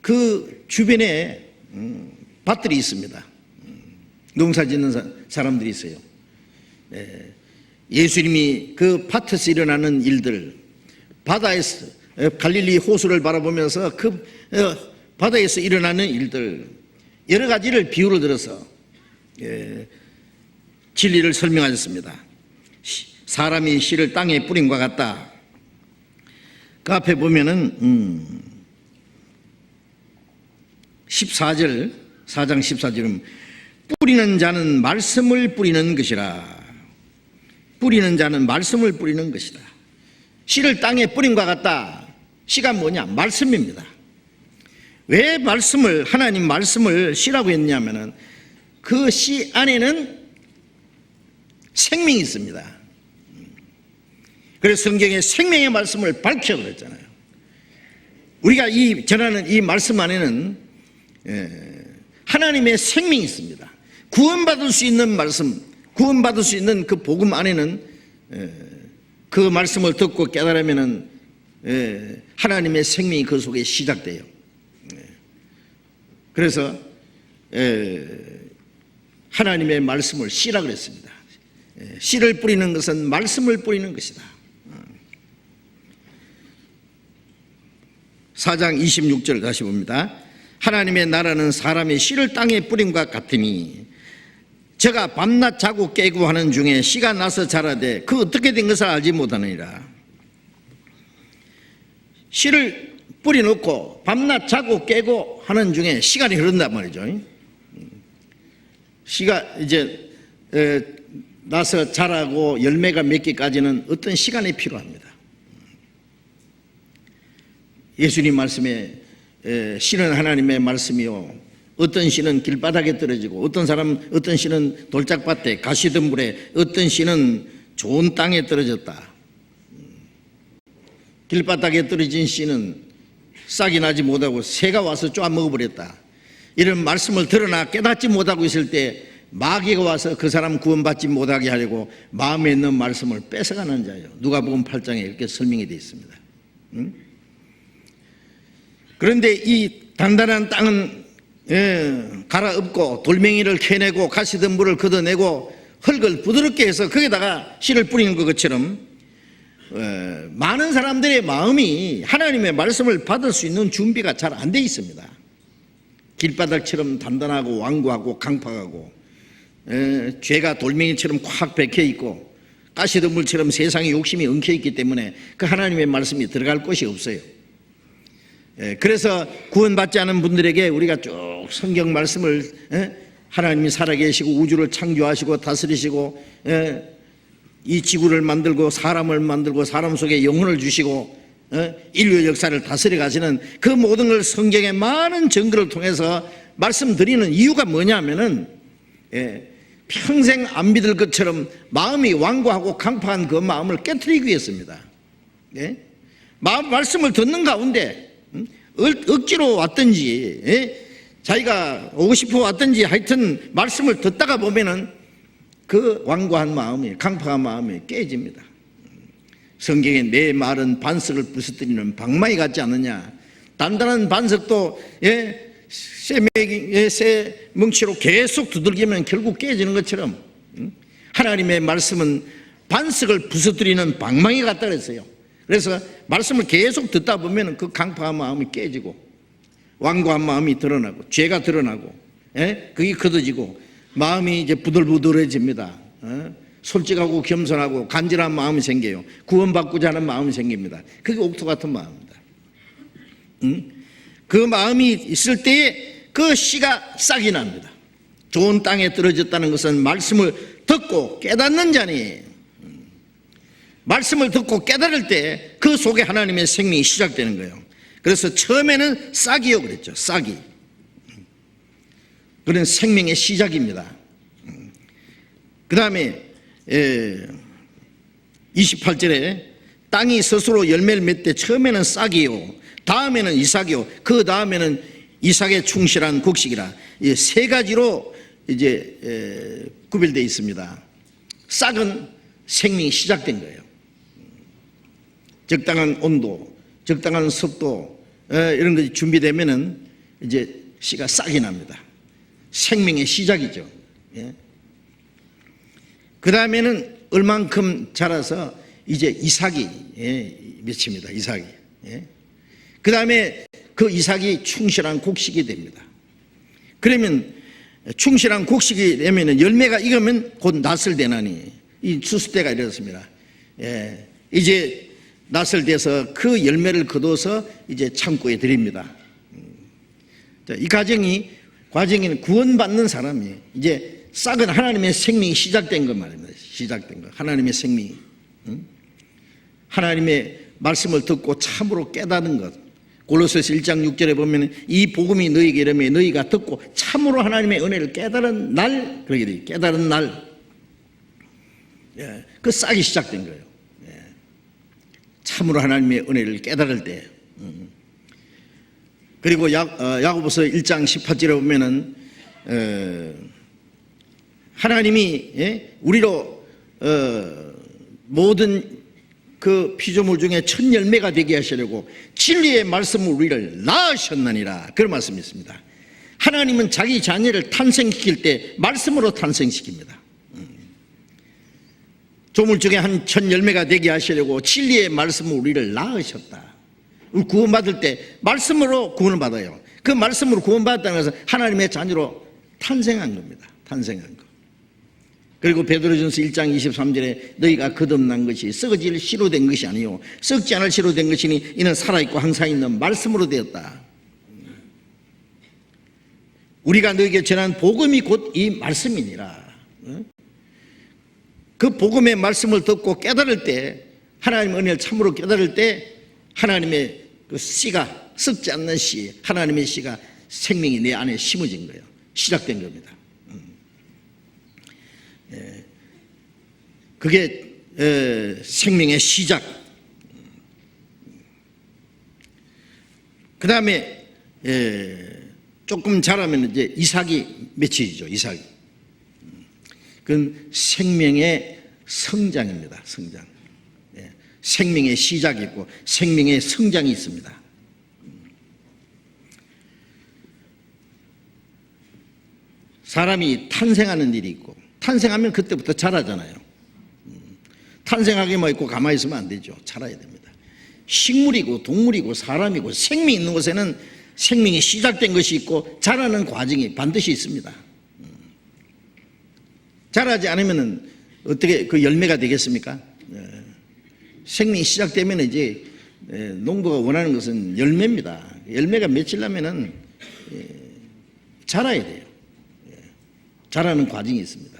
그 주변에 밭들이 있습니다. 농사 짓는 사람들이 있어요. 예수님이 그 밭에서 일어나는 일들, 바다에서 갈릴리 호수를 바라보면서 그 바다에서 일어나는 일들, 여러 가지를 비유를 들어서 진리를 설명하셨습니다. 사람이 씨를 땅에 뿌린 것 같다. 그 앞에 보면은 4장 14절은 뿌리는 자는 말씀을 뿌리는 것이라. 뿌리는 자는 말씀을 뿌리는 것이다. 씨를 땅에 뿌린 것 같다. 씨가 뭐냐? 말씀입니다. 왜 말씀을, 하나님 말씀을 씨라고 했냐면은 그 씨 안에는 생명이 있습니다. 그래서 성경에 생명의 말씀을 밝혀 그랬잖아요. 우리가 전하는 이 말씀 안에는 하나님의 생명이 있습니다. 구원받을 수 있는 말씀, 구원받을 수 있는 그 복음 안에는 그 말씀을 듣고 깨달으면은 하나님의 생명이 그 속에 시작돼요. 그래서 하나님의 말씀을 씨라고 그랬습니다. 씨를 뿌리는 것은 말씀을 뿌리는 것이다. 4장 26절 다시 봅니다. 하나님의 나라는 사람이 씨를 땅에 뿌린 것 같으니 저가 밤낮 자고 깨고 하는 중에 씨가 나서 자라되 그 어떻게 된 것을 알지 못하느니라. 씨를 뿌려놓고 밤낮 자고 깨고 하는 중에 시간이 흐른단 말이죠. 씨가 이제 나서 자라고 열매가 맺기까지는 어떤 시간이 필요합니다. 예수님 말씀에 씨는 하나님의 말씀이요, 어떤 씨는 길바닥에 떨어지고 어떤 씨는 돌짝밭에 가시덤불에, 어떤 씨는 좋은 땅에 떨어졌다. 길바닥에 떨어진 씨는 싹이 나지 못하고 새가 와서 쪼아 먹어버렸다. 이런 말씀을 들으나 깨닫지 못하고 있을 때 마귀가 와서 그 사람 구원받지 못하게 하려고 마음에 있는 말씀을 뺏어가는 자예요. 누가복음 8장에 이렇게 설명이 되어 있습니다. 그런데 이 단단한 땅은 갈아엎고 돌멩이를 캐내고 가시덤불을 걷어내고 흙을 부드럽게 해서 거기다가 씨를 뿌리는 것처럼 많은 사람들의 마음이 하나님의 말씀을 받을 수 있는 준비가 잘 안 돼 있습니다. 길바닥처럼 단단하고 완고하고 강팍하고 죄가 돌멩이처럼 콱 박혀 있고 가시덤불처럼 세상의 욕심이 엉켜 있기 때문에 그 하나님의 말씀이 들어갈 곳이 없어요. 그래서 구원받지 않은 분들에게 우리가 쭉 성경 말씀을 하나님이 살아계시고 우주를 창조하시고 다스리시고 이 지구를 만들고 사람을 만들고 사람 속에 영혼을 주시고 인류 역사를 다스려 가시는 그 모든 걸 성경의 많은 증거를 통해서 말씀드리는 이유가 뭐냐면은 평생 안 믿을 것처럼 마음이 완고하고 강팍한 그 마음을 깨트리기 위해서입니다. 말씀을 듣는 가운데 억지로 왔든지 자기가 오고 싶어 왔든지 하여튼 말씀을 듣다가 보면은 그 완고한 마음이, 강팍한 마음이 깨집니다. 성경에 내 말은 반석을 부서뜨리는 방망이 같지 않느냐. 단단한 반석도 쇠 뭉치로 계속 두들기면 결국 깨지는 것처럼 하나님의 말씀은 반석을 부서뜨리는 방망이 같다 그랬어요. 그래서 말씀을 계속 듣다 보면 그 강팍한 마음이 깨지고 완고한 마음이 드러나고 죄가 드러나고 그게 걷어지고 마음이 이제 부들부들해집니다. 솔직하고 겸손하고 간절한 마음이 생겨요. 구원받고자 하는 마음이 생깁니다. 그게 옥토 같은 마음입니다. 그 마음이 있을 때에 그 씨가 싹이 납니다. 좋은 땅에 떨어졌다는 것은 말씀을 듣고 깨닫는 자니, 말씀을 듣고 깨달을 때 그 속에 하나님의 생명이 시작되는 거예요. 그래서 처음에는 싹이요 그랬죠. 싹이. 그런 생명의 시작입니다. 그 다음에 28절에 땅이 스스로 열매를 맺되 처음에는 싹이요, 다음에는 이삭이요, 그 다음에는 이삭에 충실한 곡식이라. 이 세 가지로 이제 구별되어 있습니다. 싹은 생명이 시작된 거예요. 적당한 온도, 적당한 습도 이런 것이 준비되면은 이제 씨가 싹이 납니다. 생명의 시작이죠. 그 다음에는 얼만큼 자라서 이제 이삭이 맺힙니다. 이삭이. 그 다음에 그 이삭이 충실한 곡식이 됩니다. 그러면 충실한 곡식이 되면 열매가 익으면 곧 낫을 되나니, 이 추수 때가 이렇습니다. 이제 낫을 돼서 그 열매를 거둬서 이제 창고에 드립니다. 이 과정에는 구원받는 사람이, 이제 싹은 하나님의 생명이 시작된 것 말입니다. 시작된 것. 하나님의 생명이. 하나님의 말씀을 듣고 참으로 깨닫는 것. 골로새서 1장 6절에 보면 이 복음이 너희에게 이르매 너희가 듣고 참으로 하나님의 은혜를 깨달은 날, 그러게 돼요. 깨달은 날. 그 싹이 시작된 거예요. 참으로 하나님의 은혜를 깨달을 때. 그리고 야고보서 1장 18절에 보면은 하나님이 우리로 모든 그 피조물 중에 첫 열매가 되게 하시려고 진리의 말씀을 우리를 낳으셨느니라, 그런 말씀이 있습니다. 하나님은 자기 자녀를 탄생시킬 때 말씀으로 탄생시킵니다. 조물 중에 한 첫 열매가 되게 하시려고 진리의 말씀을 우리를 낳으셨다. 우리 구원받을 때 말씀으로 구원을 받아요. 그 말씀으로 구원받았다는 것은 하나님의 자녀로 탄생한 겁니다. 탄생한 것. 그리고 베드로전서 1장 23절에 너희가 거듭난 것이 썩어질 씨로 된 것이 아니요 썩지 않을 씨로 된 것이니 이는 살아있고 항상 있는 말씀으로 되었다. 우리가 너희에게 전한 복음이 곧 이 말씀이니라. 그 복음의 말씀을 듣고 깨달을 때, 하나님의 은혜를 참으로 깨달을 때 하나님의 그 씨가, 썩지 않는 씨, 하나님의 씨가 생명이 내 안에 심어진 거예요. 시작된 겁니다. 그게 생명의 시작. 그 다음에 조금 자라면 이제 이삭이 맺혀지죠. 이삭이. 그건 생명의 성장입니다. 성장. 생명의 시작이 있고 생명의 성장이 있습니다. 사람이 탄생하는 일이 있고, 탄생하면 그때부터 자라잖아요. 탄생하기만 있고 가만히 있으면 안 되죠. 자라야 됩니다. 식물이고 동물이고 사람이고 생명이 있는 곳에는 생명이 시작된 것이 있고 자라는 과정이 반드시 있습니다. 자라지 않으면 어떻게 그 열매가 되겠습니까? 생명이 시작되면 이제 농부가 원하는 것은 열매입니다. 열매가 맺히려면은 자라야 돼요. 자라는 과정이 있습니다.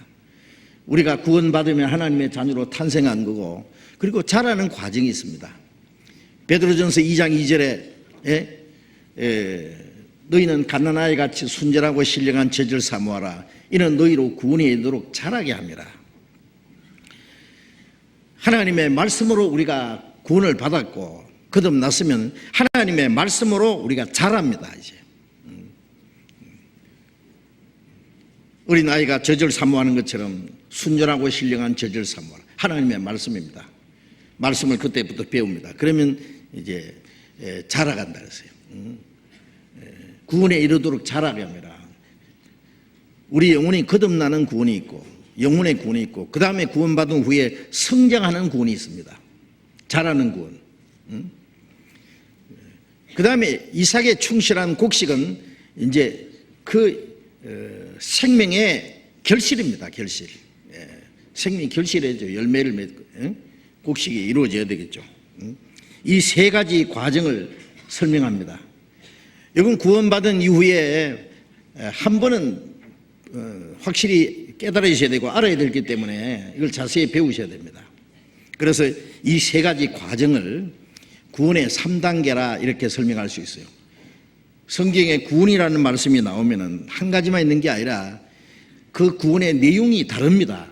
우리가 구원받으면 하나님의 자녀로 탄생한 거고, 그리고 자라는 과정이 있습니다. 베드로전서 2장 2절에 너희는 갓난아이 같이 순전하고 신령한 죄를 사모하라. 이는 너희로 구원이 이르도록 자라게 합니다. 하나님의 말씀으로 우리가 구원을 받았고 거듭났으면 하나님의 말씀으로 우리가 자랍니다. 이제 어린아이가 젖을 사모하는 것처럼 순전하고 신령한 젖을 사모하라. 하나님의 말씀입니다. 말씀을 그때부터 배웁니다. 그러면 이제 자라간다 그랬어요. 구원에 이르도록 자라게 합니다. 우리 영혼이 거듭나는 구원이 있고 영혼의 구원이 있고, 그 다음에 구원받은 후에 성장하는 구원이 있습니다. 자라는 구원. 그 다음에 이삭의 충실한 곡식은 이제 그 생명의 결실입니다. 결실. 생명이 결실해야죠. 열매를 맺고 곡식이 이루어져야 되겠죠. 이 세 가지 과정을 설명합니다. 이건 구원받은 이후에 한 번은 확실히 깨달으셔야 되고 알아야 되기 때문에 이걸 자세히 배우셔야 됩니다. 그래서 이 세 가지 과정을 구원의 3단계라 이렇게 설명할 수 있어요. 성경에 구원이라는 말씀이 나오면은 한 가지만 있는 게 아니라 그 구원의 내용이 다릅니다.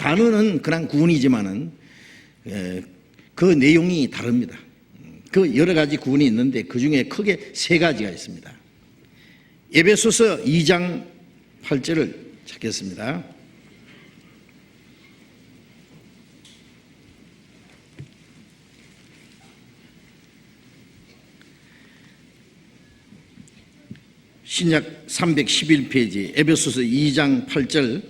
단어는 그냥 구원이지만은 그 내용이 다릅니다. 그 여러 가지 구원이 있는데 그 중에 크게 세 가지가 있습니다. 에베소서 2장 8절을 찾겠습니다. 신약 311페이지 에베소서 2장 8절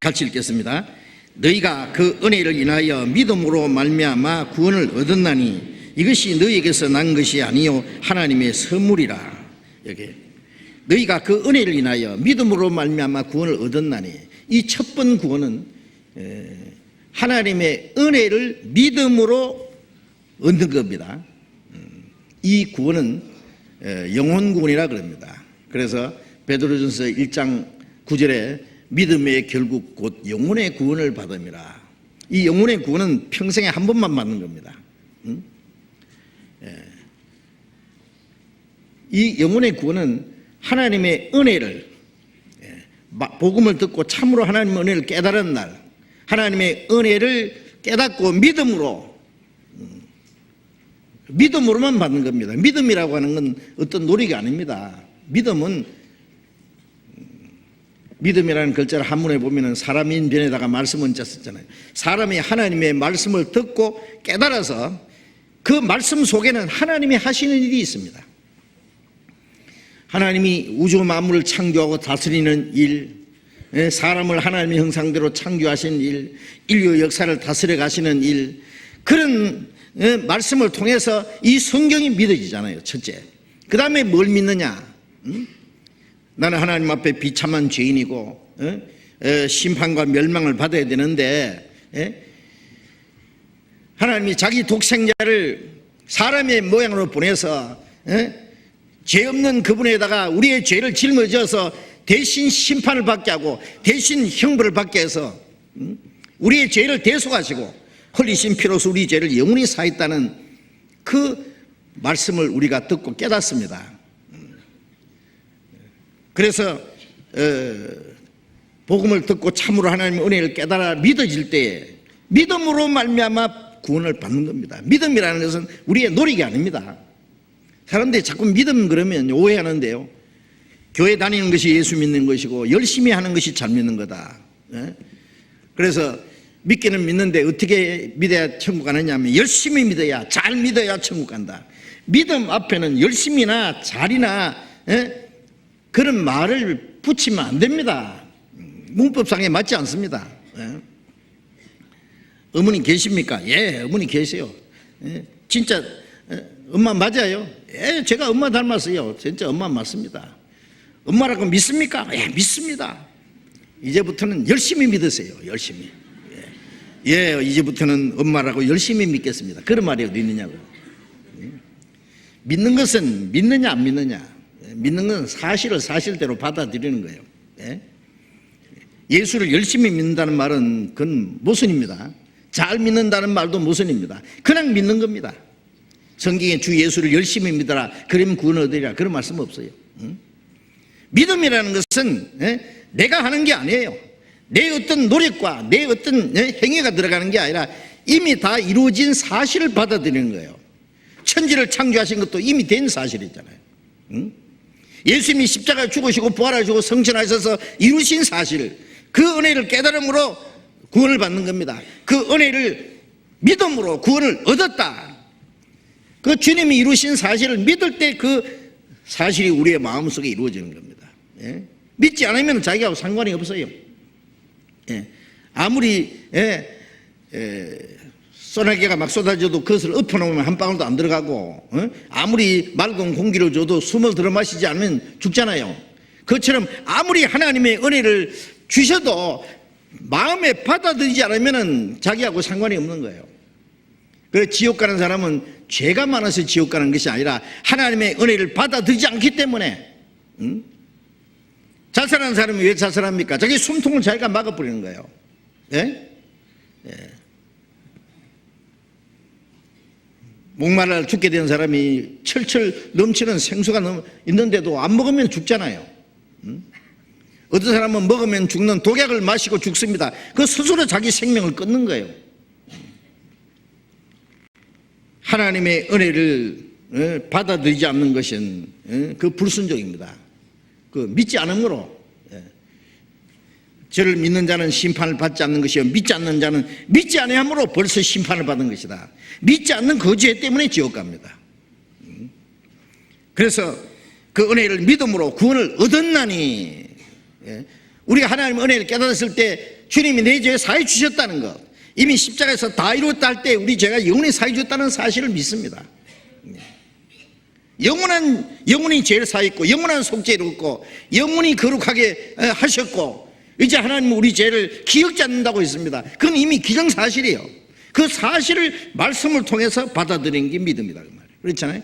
같이 읽겠습니다. 너희가 그 은혜를 인하여 믿음으로 말미암아 구원을 얻었나니 이것이 너희에게서 난 것이 아니요 하나님의 선물이라. 여기 너희가 그 은혜를 인하여 믿음으로 말미암아 구원을 얻었나니, 이 첫 번 구원은 하나님의 은혜를 믿음으로 얻는 겁니다. 이 구원은 영혼 구원이라 그럽니다. 그래서 베드로전서 1장 9절에 믿음의 결국 곧 영혼의 구원을 받음이라. 이 영혼의 구원은 평생에 한 번만 받는 겁니다. 이 영혼의 구원은 하나님의 은혜를, 복음을 듣고 참으로 하나님의 은혜를 깨달은 날, 하나님의 은혜를 깨닫고 믿음으로만 받는 겁니다. 믿음이라고 하는 건 어떤 노력이 아닙니다. 믿음이라는 글자를 한문에 보면 사람인 변에다가 말씀 원자 썼잖아요. 사람이 하나님의 말씀을 듣고 깨달아서 그 말씀 속에는 하나님이 하시는 일이 있습니다. 하나님이 우주 만물을 창조하고 다스리는 일, 사람을 하나님의 형상대로 창조하신 일, 인류 역사를 다스려 가시는 일, 그런 말씀을 통해서 이 성경이 믿어지잖아요. 첫째. 그 다음에 뭘 믿느냐? 나는 하나님 앞에 비참한 죄인이고 심판과 멸망을 받아야 되는데, 하나님이 자기 독생자를 사람의 모양으로 보내서 죄 없는 그분에다가 우리의 죄를 짊어져서 대신 심판을 받게 하고 대신 형벌을 받게 해서 우리의 죄를 대속하시고 흘리신 피로서 우리 죄를 영원히 사했다는 그 말씀을 우리가 듣고 깨닫습니다. 그래서 복음을 듣고 참으로 하나님의 은혜를 깨달아 믿어질 때에 믿음으로 말미암아 구원을 받는 겁니다. 믿음이라는 것은 우리의 노력이 아닙니다. 사람들이 자꾸 믿음 그러면 오해하는데요, 교회 다니는 것이 예수 믿는 것이고 열심히 하는 것이 잘 믿는 거다. 그래서 믿기는 믿는데 어떻게 믿어야 천국 가느냐 하면 열심히 믿어야, 잘 믿어야 천국 간다. 믿음 앞에는 열심히나 잘이나 그런 말을 붙이면 안 됩니다. 문법상에 맞지 않습니다. 어머니 계십니까? 예, 어머니 계세요. 진짜 엄마 맞아요? 예, 제가 엄마 닮았어요. 진짜 엄마 맞습니다. 엄마라고 믿습니까? 예, 믿습니다. 이제부터는 열심히 믿으세요. 열심히. 예, 이제부터는 엄마라고 열심히 믿겠습니다. 그런 말이 어디 있느냐고. 믿는 것은 믿느냐 안 믿느냐, 믿는 건 사실을 사실대로 받아들이는 거예요. 예수를 열심히 믿는다는 말은 그건 모순입니다. 잘 믿는다는 말도 모순입니다. 그냥 믿는 겁니다. 성경에 주 예수를 열심히 믿어라, 그러면 구원 얻으리라, 그런 말씀 없어요. 믿음이라는 것은 내가 하는 게 아니에요. 내 어떤 노력과 내 어떤 행위가 들어가는 게 아니라 이미 다 이루어진 사실을 받아들이는 거예요. 천지를 창조하신 것도 이미 된 사실이잖아요. 예수님이 십자가에 죽으시고 부활하시고 성천하셔서 이루신 사실, 그 은혜를 깨달음으로 구원을 받는 겁니다. 그 은혜를 믿음으로 구원을 얻었다. 그 주님이 이루신 사실을 믿을 때 그 사실이 우리의 마음속에 이루어지는 겁니다. 믿지 않으면 자기하고 상관이 없어요. 아무리 소나기가 막 쏟아져도 그것을 엎어놓으면 한 방울도 안 들어가고, 아무리 맑은 공기를 줘도 숨을 들어 마시지 않으면 죽잖아요. 그것처럼 아무리 하나님의 은혜를 주셔도 마음에 받아들이지 않으면 자기하고 상관이 없는 거예요. 그래서 지옥 가는 사람은 죄가 많아서 지옥 가는 것이 아니라 하나님의 은혜를 받아들이지 않기 때문에. 자살하는 사람이 왜 자살합니까? 자기 숨통을 자기가 막아버리는 거예요. 목말라 죽게 된 사람이 철철 넘치는 생수가 있는데도 안 먹으면 죽잖아요. 어떤 사람은 먹으면 죽는 독약을 마시고 죽습니다. 그 스스로 자기 생명을 끊는 거예요. 하나님의 은혜를 받아들이지 않는 것은 그 불순종입니다. 그 믿지 않음으로, 저를 믿는 자는 심판을 받지 않는 것이요 믿지 않는 자는 믿지 아니함으로 벌써 심판을 받은 것이다. 믿지 않는 그 죄 때문에 지옥 갑니다. 그래서 그 은혜를 믿음으로 구원을 얻었나니, 우리가 하나님의 은혜를 깨달았을 때 주님이 내 죄 사해 주셨다는 것, 이미 십자가에서 다 이루었다 할 때 우리 죄가 영원히 사해 주었다는 사실을 믿습니다. 영원히 죄를 사했고 영원한 속죄를 얻고 영원히 거룩하게 하셨고, 이제 하나님은 우리 죄를 기억지 않는다고 했습니다. 그건 이미 기정사실이에요. 그 사실을 말씀을 통해서 받아들이는 게 믿음이다, 그 말이에요. 그렇잖아요.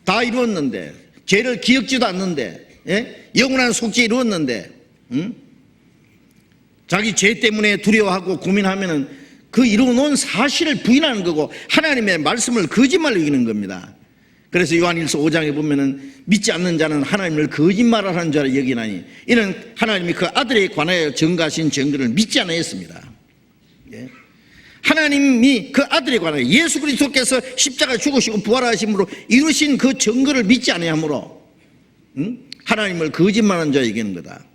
다 이루었는데, 죄를 기억지도 않는데, 영원한 속죄 이루었는데, 자기 죄 때문에 두려워하고 고민하면은 그 이루어놓은 사실을 부인하는 거고 하나님의 말씀을 거짓말로 이기는 겁니다. 그래서 요한일서 5장에 보면은 믿지 않는 자는 하나님을 거짓말하는 자라 여기나니 이는 하나님이 그 아들에 관하여 증거하신 증거를 믿지 않았습니다. 하나님이 그 아들에 관하여 예수 그리스도께서 십자가에 죽으시고 부활하심으로 이루신 그 증거를 믿지 않으므로 하나님을 거짓말하는 자라 여기는 거다.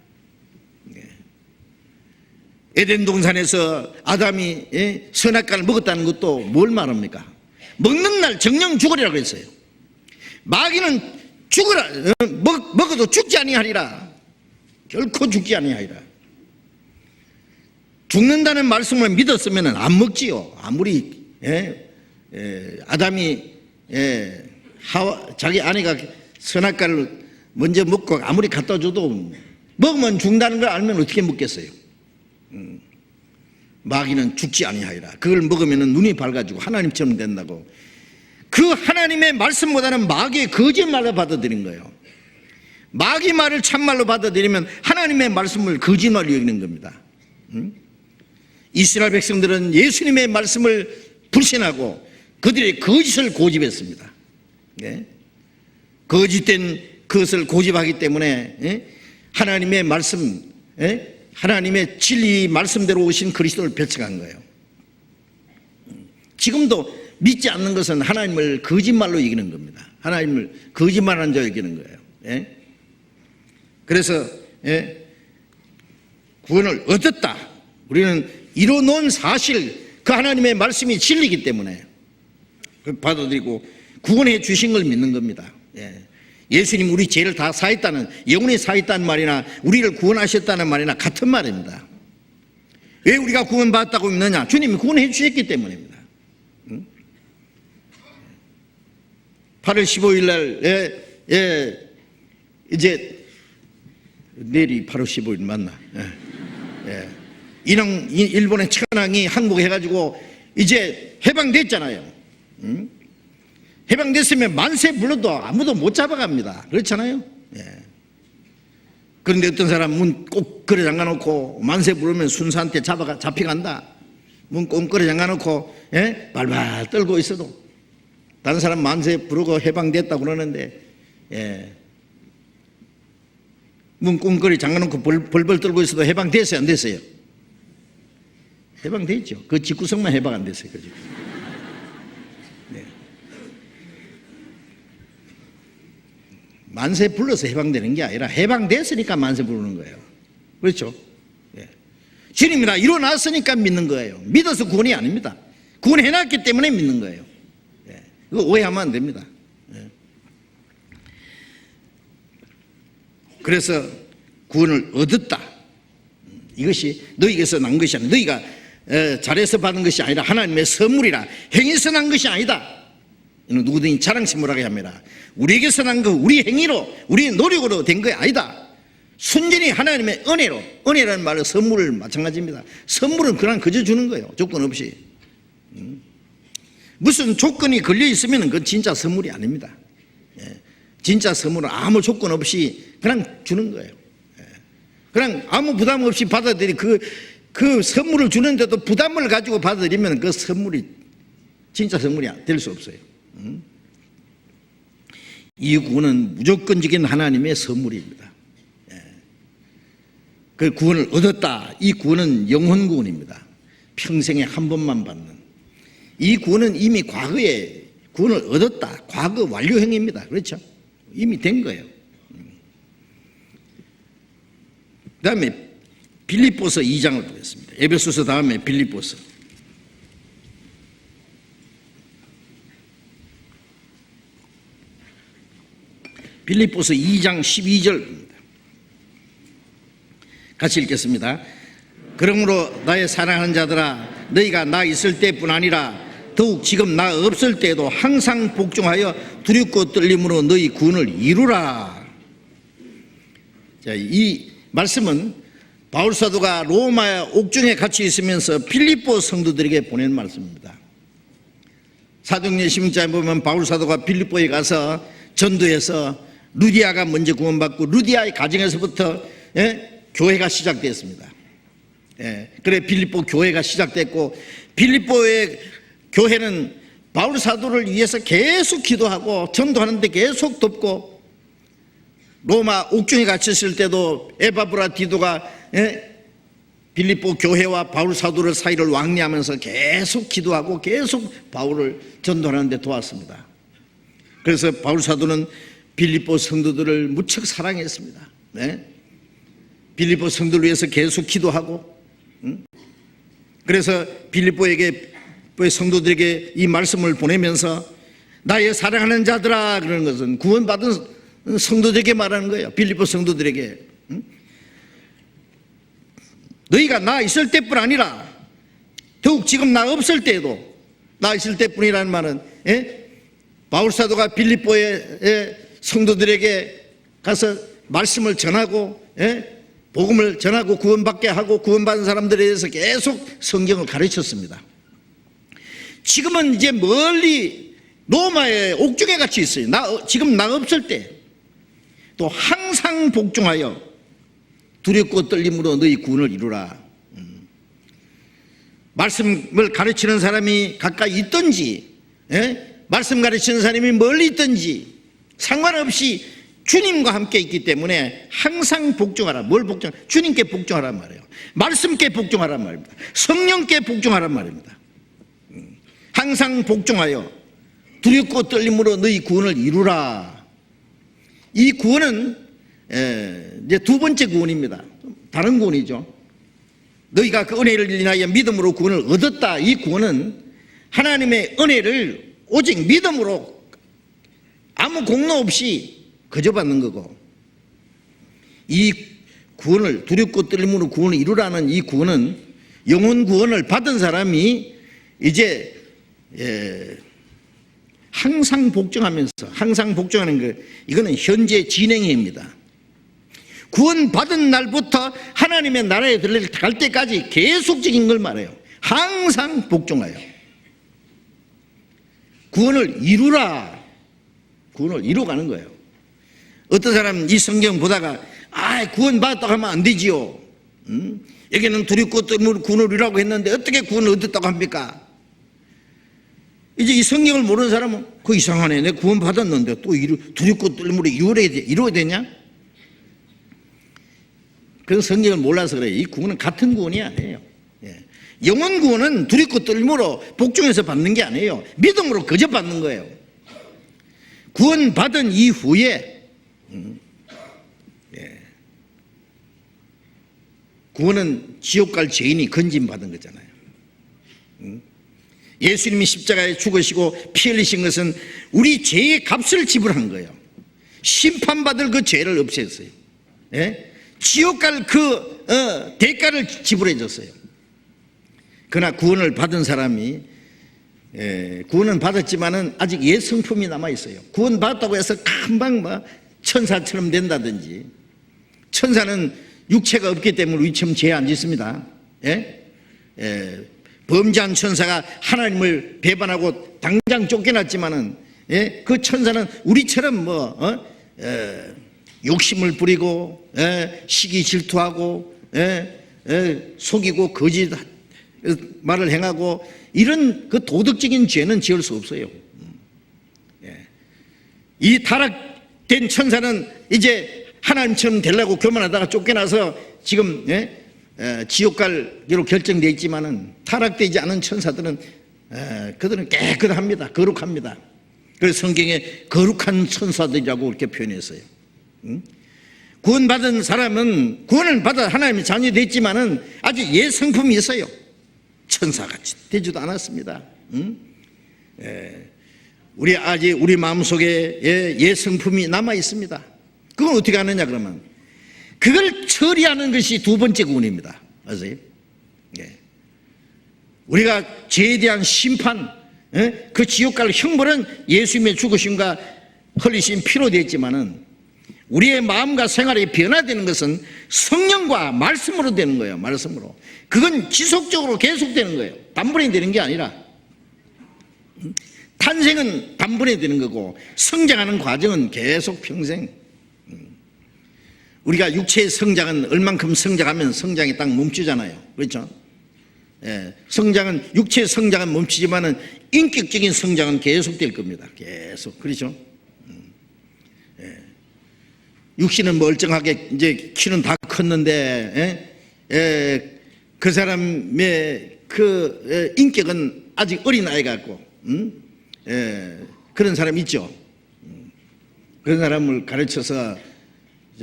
에덴 동산에서 아담이 선악과를 먹었다는 것도 뭘 말합니까? 먹는 날 정령 죽으리라고 했어요. 마귀는 죽으라, 먹어도 죽지 아니하리라. 결코 죽지 아니하리라. 죽는다는 말씀을 믿었으면 안 먹지요. 아무리 아담이 자기 아내가 선악과를 먼저 먹고 아무리 갖다 줘도 먹으면 죽는다는 걸 알면 어떻게 먹겠어요? 마귀는 죽지 아니하리라. 그걸 먹으면 눈이 밝아지고 하나님처럼 된다고. 그 하나님의 말씀보다는 마귀의 거짓말을 받아들인 거예요. 마귀 말을 참말로 받아들이면 하나님의 말씀을 거짓말로 여기는 겁니다. 이스라엘 백성들은 예수님의 말씀을 불신하고 그들의 거짓을 고집했습니다. 거짓된 그것을 고집하기 때문에 하나님의 말씀, 하나님의 진리 말씀대로 오신 그리스도를 배척한 거예요. 지금도 믿지 않는 것은 하나님을 거짓말로 이기는 겁니다. 하나님을 거짓말하는 자로 이기는 거예요. 그래서 구원을 얻었다. 우리는 이뤄놓은 사실, 그 하나님의 말씀이 진리이기 때문에 받아들이고 구원해 주신 걸 믿는 겁니다. 예수님 우리 죄를 다 사했다는, 영원히 사했다는 말이나 우리를 구원하셨다는 말이나 같은 말입니다. 왜 우리가 구원받았다고 믿느냐? 주님이 구원해 주셨기 때문입니다. 8월 15일 날 이제 내일이 8월 15일 맞나? 일본의 천황이 항복해가지고 이제 해방됐잖아요. 해방됐으면 만세 불러도 아무도 못 잡아갑니다. 그렇잖아요. 그런데 어떤 사람 문 꼭 걸어 잠가놓고 만세 부르면 순사한테 잡혀간다. 문 꼭 걸어 잠가놓고 발발 떨고 있어도 다른 사람 만세 부르고 해방됐다고 그러는데 문 꽁거리 잠가놓고 벌벌 떨고 있어도 해방됐어요? 안 됐어요? 해방됐죠. 그 집구석만 해방 안 됐어요. 그죠? 만세 불러서 해방되는 게 아니라 해방됐으니까 만세 부르는 거예요. 그렇죠? 주님이 다 일어났으니까 믿는 거예요. 믿어서 구원이 아닙니다. 구원해놨기 때문에 믿는 거예요. 그거 오해하면 안 됩니다. 그래서 구원을 얻었다. 이것이 너희에게서 난 것이 아니라, 너희가 잘해서 받은 것이 아니라 하나님의 선물이라, 행해서 난 것이 아니다. 이는 누구든지 자랑스러워하게 합니다. 우리에게서 난 거, 우리 행위로, 우리 노력으로 된 거 아니다. 순전히 하나님의 은혜로, 은혜라는 말은 선물을 마찬가지입니다. 선물은 그냥 그저 주는 거예요. 조건 없이. 무슨 조건이 걸려 있으면 그건 진짜 선물이 아닙니다. 진짜 선물은 아무 조건 없이 그냥 주는 거예요. 그냥 아무 부담 없이 받아들이 그 선물을 주는데도 부담을 가지고 받아들이면 그 선물이 진짜 선물이 될 수 없어요. 이 구원은 무조건적인 하나님의 선물입니다. 그 구원을 얻었다. 이 구원은 영혼 구원입니다. 평생에 한 번만 받는. 이 구원은 이미 과거에 구원을 얻었다. 과거 완료형입니다. 그렇죠? 이미 된 거예요. 그 다음에 빌립보서 2장을 보겠습니다. 에베소서 다음에 빌립보서. 빌립보서 2장 12절입니다. 같이 읽겠습니다. 그러므로 나의 사랑하는 자들아, 너희가 나 있을 때뿐 아니라 더욱 지금 나 없을 때에도 항상 복종하여 두렵고 떨림으로 너희 구원을 이루라. 자, 이 말씀은 바울 사도가 로마 옥중에 갇혀 있으면서 빌립보 성도들에게 보낸 말씀입니다. 사도행전 16장에 보면 바울 사도가 빌립보에 가서 전도해서 루디아가 먼저 구원받고 루디아의 가정에서부터 교회가 시작됐습니다. 그래 빌립보 교회가 시작됐고 빌립보의 교회는 바울 사도를 위해서 계속 기도하고 전도하는데 계속 돕고 로마 옥중에 갇혔을 때도 에바브라 디도가 빌립보 교회와 바울 사도를 사이를 왕래하면서 계속 기도하고 계속 바울을 전도하는 데 도왔습니다. 그래서 바울 사도는 빌립보 성도들을 무척 사랑했습니다. 빌립보 성도를 위해서 계속 기도하고 그래서 빌립보의 성도들에게 이 말씀을 보내면서 나의 사랑하는 자들아, 그러는 것은 구원받은 성도들에게 말하는 거예요. 빌립보 성도들에게. 너희가 나 있을 때뿐 아니라 더욱 지금 나 없을 때에도, 나 있을 때뿐이라는 말은 바울 사도가 빌립보의 성도들에게 가서 말씀을 전하고 복음을 전하고 구원받게 하고 구원받은 사람들에 대해서 계속 성경을 가르쳤습니다. 지금은 이제 멀리 로마의 옥중에 갇혀 있어요. 지금 나 없을 때 또 항상 복종하여 두렵고 떨림으로 너희 구원을 이루라. 말씀을 가르치는 사람이 가까이 있든지 말씀 가르치는 사람이 멀리 있든지 상관없이 주님과 함께 있기 때문에 항상 복종하라. 뭘 복종? 주님께 복종하란 말이에요. 말씀께 복종하란 말입니다. 성령께 복종하란 말입니다. 항상 복종하여 두렵고 떨림으로 너희 구원을 이루라. 이 구원은 이제 두 번째 구원입니다. 다른 구원이죠. 너희가 그 은혜를 인하여 믿음으로 구원을 얻었다. 이 구원은 하나님의 은혜를 오직 믿음으로 아무 공로 없이 거저 받는 거고, 이 구원을 두렵고 떨림으로 구원을 이루라는 이 구원은 영혼 구원을 받은 사람이 이제 항상 복종하면서, 항상 복종하는 거, 이거는 현재 진행형입니다. 구원 받은 날부터 하나님의 나라에 들어갈 때까지 계속적인 걸 말해요. 항상 복종하여 구원을 이루라. 구원을 이루어가는 거예요. 어떤 사람은 이 성경 보다가 구원 받았다고 하면 안 되지요. 여기는 두렵고 떨림으로 구원을 이루라고 했는데 어떻게 구원을 얻었다고 합니까? 이제 이 성경을 모르는 사람은 그 이상하네. 내가 구원 받았는데 또 두렵고 떨림으로 이루어야 되냐? 그런 성경을 몰라서 그래요. 이 구원은 같은 구원이 아니에요. 영혼 구원은 두렵고 떨림으로 복종해서 받는 게 아니에요. 믿음으로 거저 받는 거예요. 구원 받은 이후에 구원은 지옥 갈 죄인이 건짐받은 거잖아요. 예수님이 십자가에 죽으시고 피 흘리신 것은 우리 죄의 값을 지불한 거예요. 심판받을 그 죄를 없앴어요. 지옥 갈 그 대가를 지불해 줬어요. 그러나 구원을 받은 사람이 구원은 받았지만은 아직 옛 성품이 남아 있어요. 구원 받았다고 해서 금방 천사처럼 된다든지, 천사는 육체가 없기 때문에 우리처럼 죄 안 짓습니다. 범죄한 천사가 하나님을 배반하고 당장 쫓겨났지만은 그 천사는 우리처럼 욕심을 부리고 시기 질투하고 속이고 거짓 말을 행하고 이런 그 도덕적인 죄는 지을 수 없어요. 이 타락된 천사는 이제 하나님처럼 되려고 교만하다가 쫓겨나서 지금 지옥 갈기로 결정되어 있지만은 타락되지 않은 천사들은 그들은 깨끗합니다. 거룩합니다. 그래서 성경에 거룩한 천사들이라고 이렇게 표현했어요. 구원받은 사람은 구원을 받아 하나님의 자녀 됐지만은 아직 옛 성품이 있어요. 천사같이 되지도 않았습니다. 아직 우리 마음속에 옛 성품이 남아 있습니다. 그건 어떻게 하느냐 그러면 그걸 처리하는 것이 두 번째 구원입니다. 아세요? 우리가 죄에 대한 심판, 그 지옥 갈 형벌은 예수님의 죽으심과 흘리신 피로 됐지만은 우리의 마음과 생활이 변화되는 것은 성령과 말씀으로 되는 거예요. 말씀으로. 그건 지속적으로 계속되는 거예요. 단번에 되는 게 아니라. 탄생은 단번에 되는 거고 성장하는 과정은 계속 평생. 우리가 육체의 성장은 얼만큼 성장하면 성장이 딱 멈추잖아요. 그렇죠? 성장은, 육체의 성장은 멈추지만은 인격적인 성장은 계속될 겁니다. 계속. 그렇죠? 육신은 멀쩡하게 이제 키는 다 컸는데, 그 사람의 그 인격은 아직 어린아이 같고, 그런 사람 있죠. 그런 사람을 가르쳐서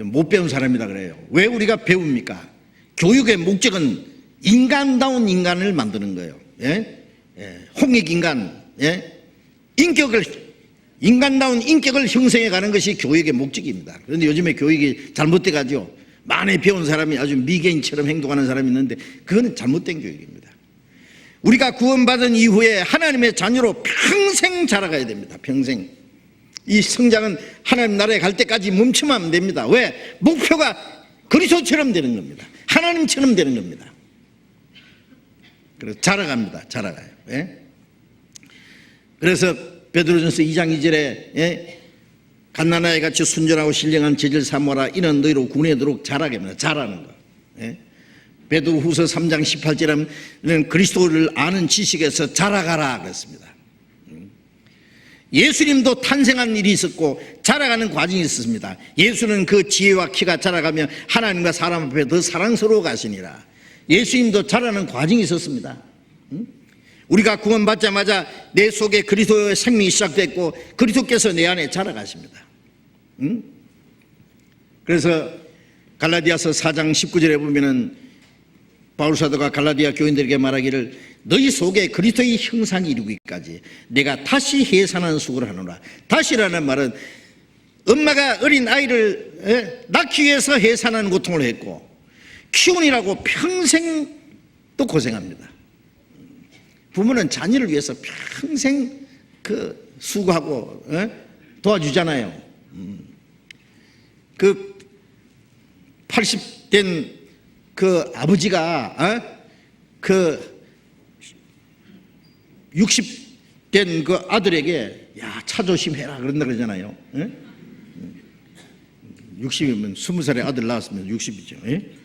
못 배운 사람이다 그래요. 왜 우리가 배웁니까? 교육의 목적은 인간다운 인간을 만드는 거예요. 홍익인간, 인간다운 인격을 형성해 가는 것이 교육의 목적입니다. 그런데 요즘에 교육이 잘못돼 가죠. 많이 배운 사람이 아주 미개인처럼 행동하는 사람이 있는데 그거는 잘못된 교육입니다. 우리가 구원받은 이후에 하나님의 자녀로 평생 자라가야 됩니다. 평생. 이 성장은 하나님 나라에 갈 때까지 멈추면 안 됩니다. 왜? 목표가 그리스도처럼 되는 겁니다. 하나님처럼 되는 겁니다. 그래서 자라갑니다. 자라가요. 그래서 베드로전서 2장 2절에 갓난아이 같이 순전하고 신령한 재질 삼아라. 이는 너희로 군에도록 자라게 합니다. 자라는 거. 베드로후서 3장 18절에는 그리스도를 아는 지식에서 자라가라 그랬습니다. 예수님도 탄생한 일이 있었고 자라가는 과정이 있었습니다. 예수는 그 지혜와 키가 자라가며 하나님과 사람 앞에 더 사랑스러워 가시니라. 예수님도 자라는 과정이 있었습니다. 우리가 구원받자마자 내 속에 그리스도의 생명이 시작됐고 그리스도께서 내 안에 자라가십니다. 그래서 갈라디아서 4장 19절에 보면은 바울사도가 갈라디아 교인들에게 말하기를 너희 속에 그리스도의 형상이 이루기까지 내가 다시 해산하는 수고를 하노라. 다시라는 말은 엄마가 어린 아이를 낳기 위해서 해산하는 고통을 했고 키우느라고 평생 또 고생합니다. 부모는 자녀를 위해서 평생 그 수고하고 도와주잖아요. 그 80된 그 아버지가 그 60된 그 아들에게 야, 차 조심해라 그런다 그러잖아요. 60이면 20살에 아들 낳았으면 60이죠.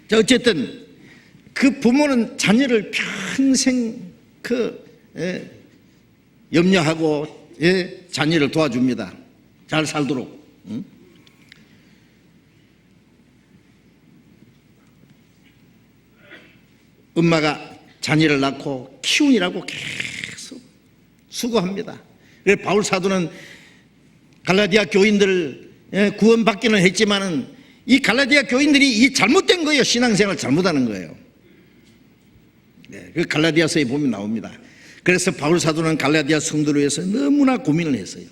자, 어쨌든 그 부모는 자녀를 평생 염려하고 자녀를 도와줍니다. 잘 살도록. 엄마가 자녀를 낳고 키우느라고 계속 수고합니다. 그래서 바울 사도는 갈라디아 교인들 구원받기는 했지만은 이 갈라디아 교인들이 이 잘못된 거예요. 신앙생활 잘못하는 거예요. 그 갈라디아서에 보면 나옵니다. 그래서 바울 사도는 갈라디아 성도를 위해서 너무나 고민을 했어요.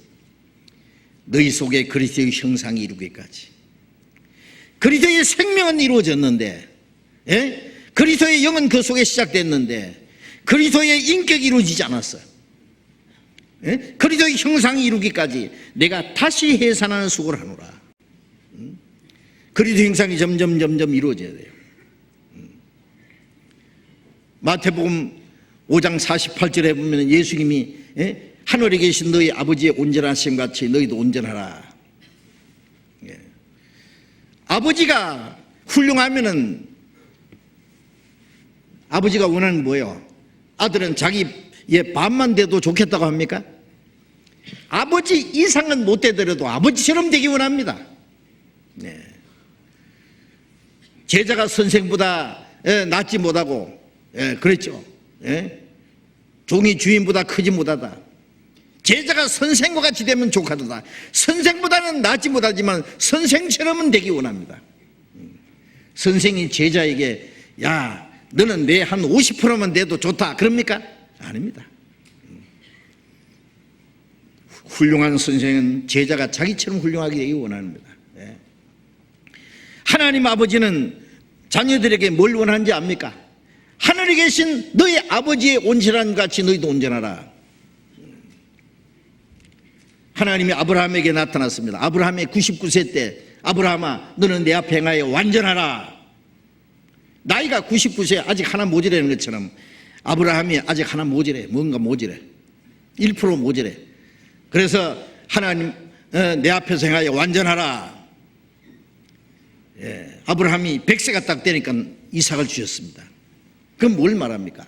너희 속에 그리스도의 형상이 이루기까지. 그리스도의 생명은 이루어졌는데, 그리스도의 영은 그 속에 시작됐는데 그리스도의 인격이 이루어지지 않았어요. 그리스도의 형상이 이루기까지 내가 다시 해산하는 수고를 하노라. 그리스도 형상이 점점 이루어져야 돼요. 마태복음 5장 48절에 보면 예수님이 하늘에 계신 너희 아버지의 온전하심 같이 너희도 온전하라. 아버지가 훌륭하면은 아버지가 원하는 건 뭐예요? 아들은 자기의 반만 돼도 좋겠다고 합니까? 아버지 이상은 못 되더라도 아버지처럼 되기 원합니다. 네. 제자가 선생보다 낫지 못하고, 그랬죠. 종이 주인보다 크지 못하다. 제자가 선생과 같이 되면 좋겠다. 선생보다는 낫지 못하지만 선생처럼은 되기 원합니다. 선생이 제자에게 야, 너는 내 한 50%만 돼도 좋다 그럽니까? 아닙니다. 훌륭한 선생은 제자가 자기처럼 훌륭하게 되기 원합니다. 하나님 아버지는 자녀들에게 뭘 원하는지 압니까? 하늘에 계신 너희 아버지의 온전함 같이 너희도 온전하라. 하나님이 아브라함에게 나타났습니다. 아브라함의 99세 때 아브라함아 너는 내 앞에 행하여 완전하라. 나이가 99세 아직 하나 모자라는 것처럼 아브라함이 아직 하나 모자래. 뭔가 모자래. 1% 모자래. 그래서 하나님 내 앞에서 행하여 완전하라. 아브라함이 100세가 딱 되니까 이삭을 주셨습니다. 그럼 뭘 말합니까?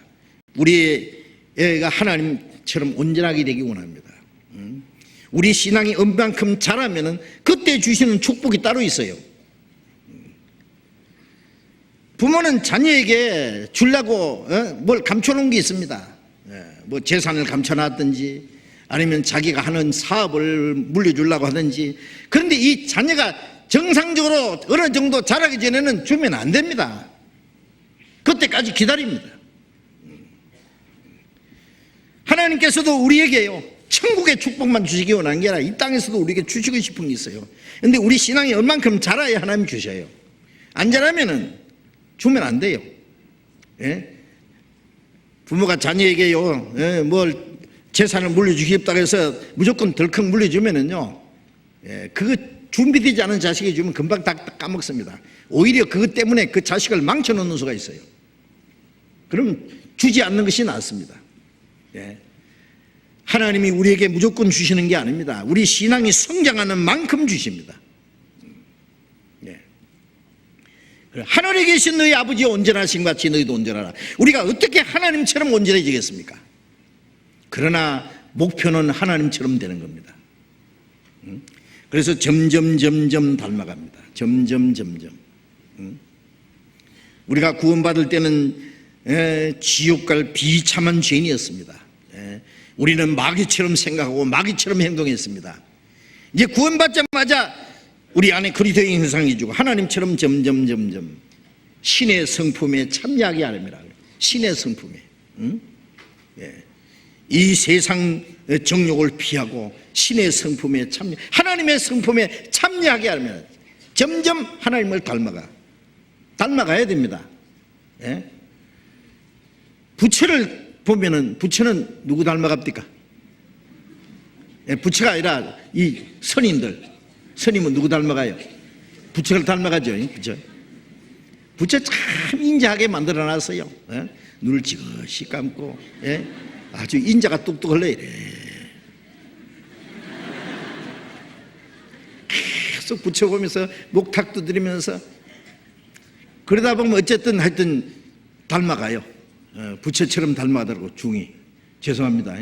우리 애가 하나님처럼 온전하게 되기 원합니다. 우리 신앙이 얼만큼 자라면은 그때 주시는 축복이 따로 있어요. 부모는 자녀에게 주려고 뭘 감춰놓은 게 있습니다. 뭐 재산을 감춰놨든지 아니면 자기가 하는 사업을 물려주려고 하든지. 그런데 이 자녀가 정상적으로 어느 정도 자라기 전에는 주면 안 됩니다. 그때까지 기다립니다. 하나님께서도 우리에게요 천국의 축복만 주시기 원하는 게 아니라 이 땅에서도 우리에게 주시고 싶은 게 있어요. 그런데 우리 신앙이 얼만큼 자라야 하나님 주셔요. 안 자라면은 주면 안 돼요. 부모가 자녀에게요 뭘 재산을 물려주겠다고 해서 무조건 덜컥 물려주면은요 그거 준비되지 않은 자식이 주면 금방 다 까먹습니다. 오히려 그것 때문에 그 자식을 망쳐놓는 수가 있어요. 그럼 주지 않는 것이 낫습니다. 하나님이 우리에게 무조건 주시는 게 아닙니다. 우리 신앙이 성장하는 만큼 주십니다. 하늘에 계신 너희 아버지의 온전하신 같이 너희도 온전하라. 우리가 어떻게 하나님처럼 온전해지겠습니까? 그러나 목표는 하나님처럼 되는 겁니다. 그래서 점점 닮아갑니다. 점점. 우리가 구원받을 때는 지옥 갈 비참한 죄인이었습니다. 우리는 마귀처럼 생각하고 마귀처럼 행동했습니다. 이제 구원받자마자 우리 안에 그리스도의 형상이 주고 하나님처럼 점점 신의 성품에 참여하게 하랍니다. 신의 성품에 이 세상 정욕을 피하고 신의 성품에 참여, 하나님의 성품에 참여하게 하면 점점 하나님을 닮아가야 됩니다. 부처를 보면은 부처는 누구 닮아갑니까? 부처가 아니라 이 스님은 누구 닮아가요? 부처를 닮아가죠. 부처 참 인자하게 만들어놨어요. 눈을 지그시 감고 아주 인자가 똑똑하려 이래. 계속 부처 보면서 목탁 두드리면서 그러다 보면 어쨌든 하여튼 닮아가요. 부처처럼 닮아가더라고. 중이 죄송합니다.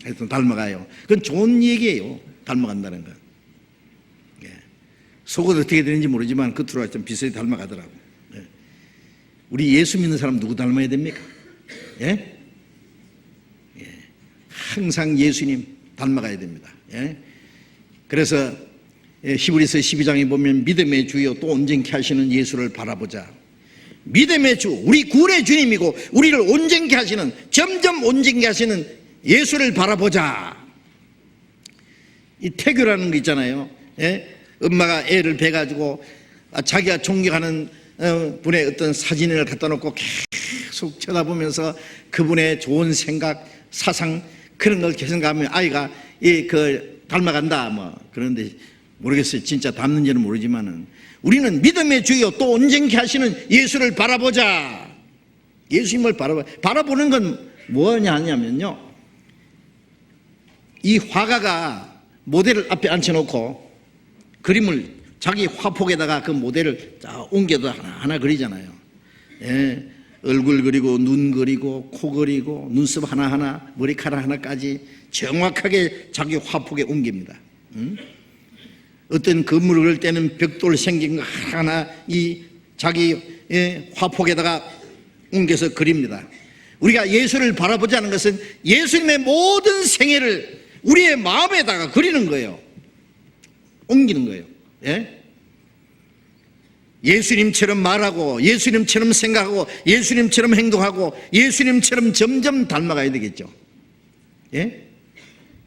하여튼 닮아가요. 그건 좋은 얘기예요. 닮아간다는 건. 속은 어떻게 되는지 모르지만 겉으로 하여튼 비슷하게 닮아가더라고. 우리 예수 믿는 사람 누구 닮아야 됩니까? 항상 예수님 닮아가야 됩니다. 그래서 히브리서 12장에 보면 믿음의 주여 또 온전케 하시는 예수를 바라보자. 믿음의 주, 우리 구원의 주님이고 우리를 온전케 하시는, 점점 온전케 하시는 예수를 바라보자. 이 태교라는 거 있잖아요. 엄마가 애를 베가지고 자기가 존경하는 분의 어떤 사진을 갖다 놓고 계속 쳐다보면서 그분의 좋은 생각, 사상 그런 걸 계속 가면 아이가 닮아간다 뭐 그런데 모르겠어요. 진짜 닮는지는 모르지만은 우리는 믿음의 주여 또 온전케 하시는 예수를 바라보자. 예수님을 바라보는 건 뭐냐 하냐면요, 이 화가가 모델을 앞에 앉혀놓고 그림을 자기 화폭에다가 그 모델을 옮겨서 하나 그리잖아요. 얼굴 그리고 눈 그리고 코 그리고 눈썹 하나하나 머리카락 하나까지 정확하게 자기 화폭에 옮깁니다. 어떤 건물을 그릴 때는 벽돌 생긴 거 하나 이 자기 화폭에다가 옮겨서 그립니다. 우리가 예수를 바라보자는 것은 예수님의 모든 생애를 우리의 마음에다가 그리는 거예요. 옮기는 거예요. 예? 예수님처럼 말하고 예수님처럼 생각하고 예수님처럼 행동하고 예수님처럼 점점 닮아가야 되겠죠. 예?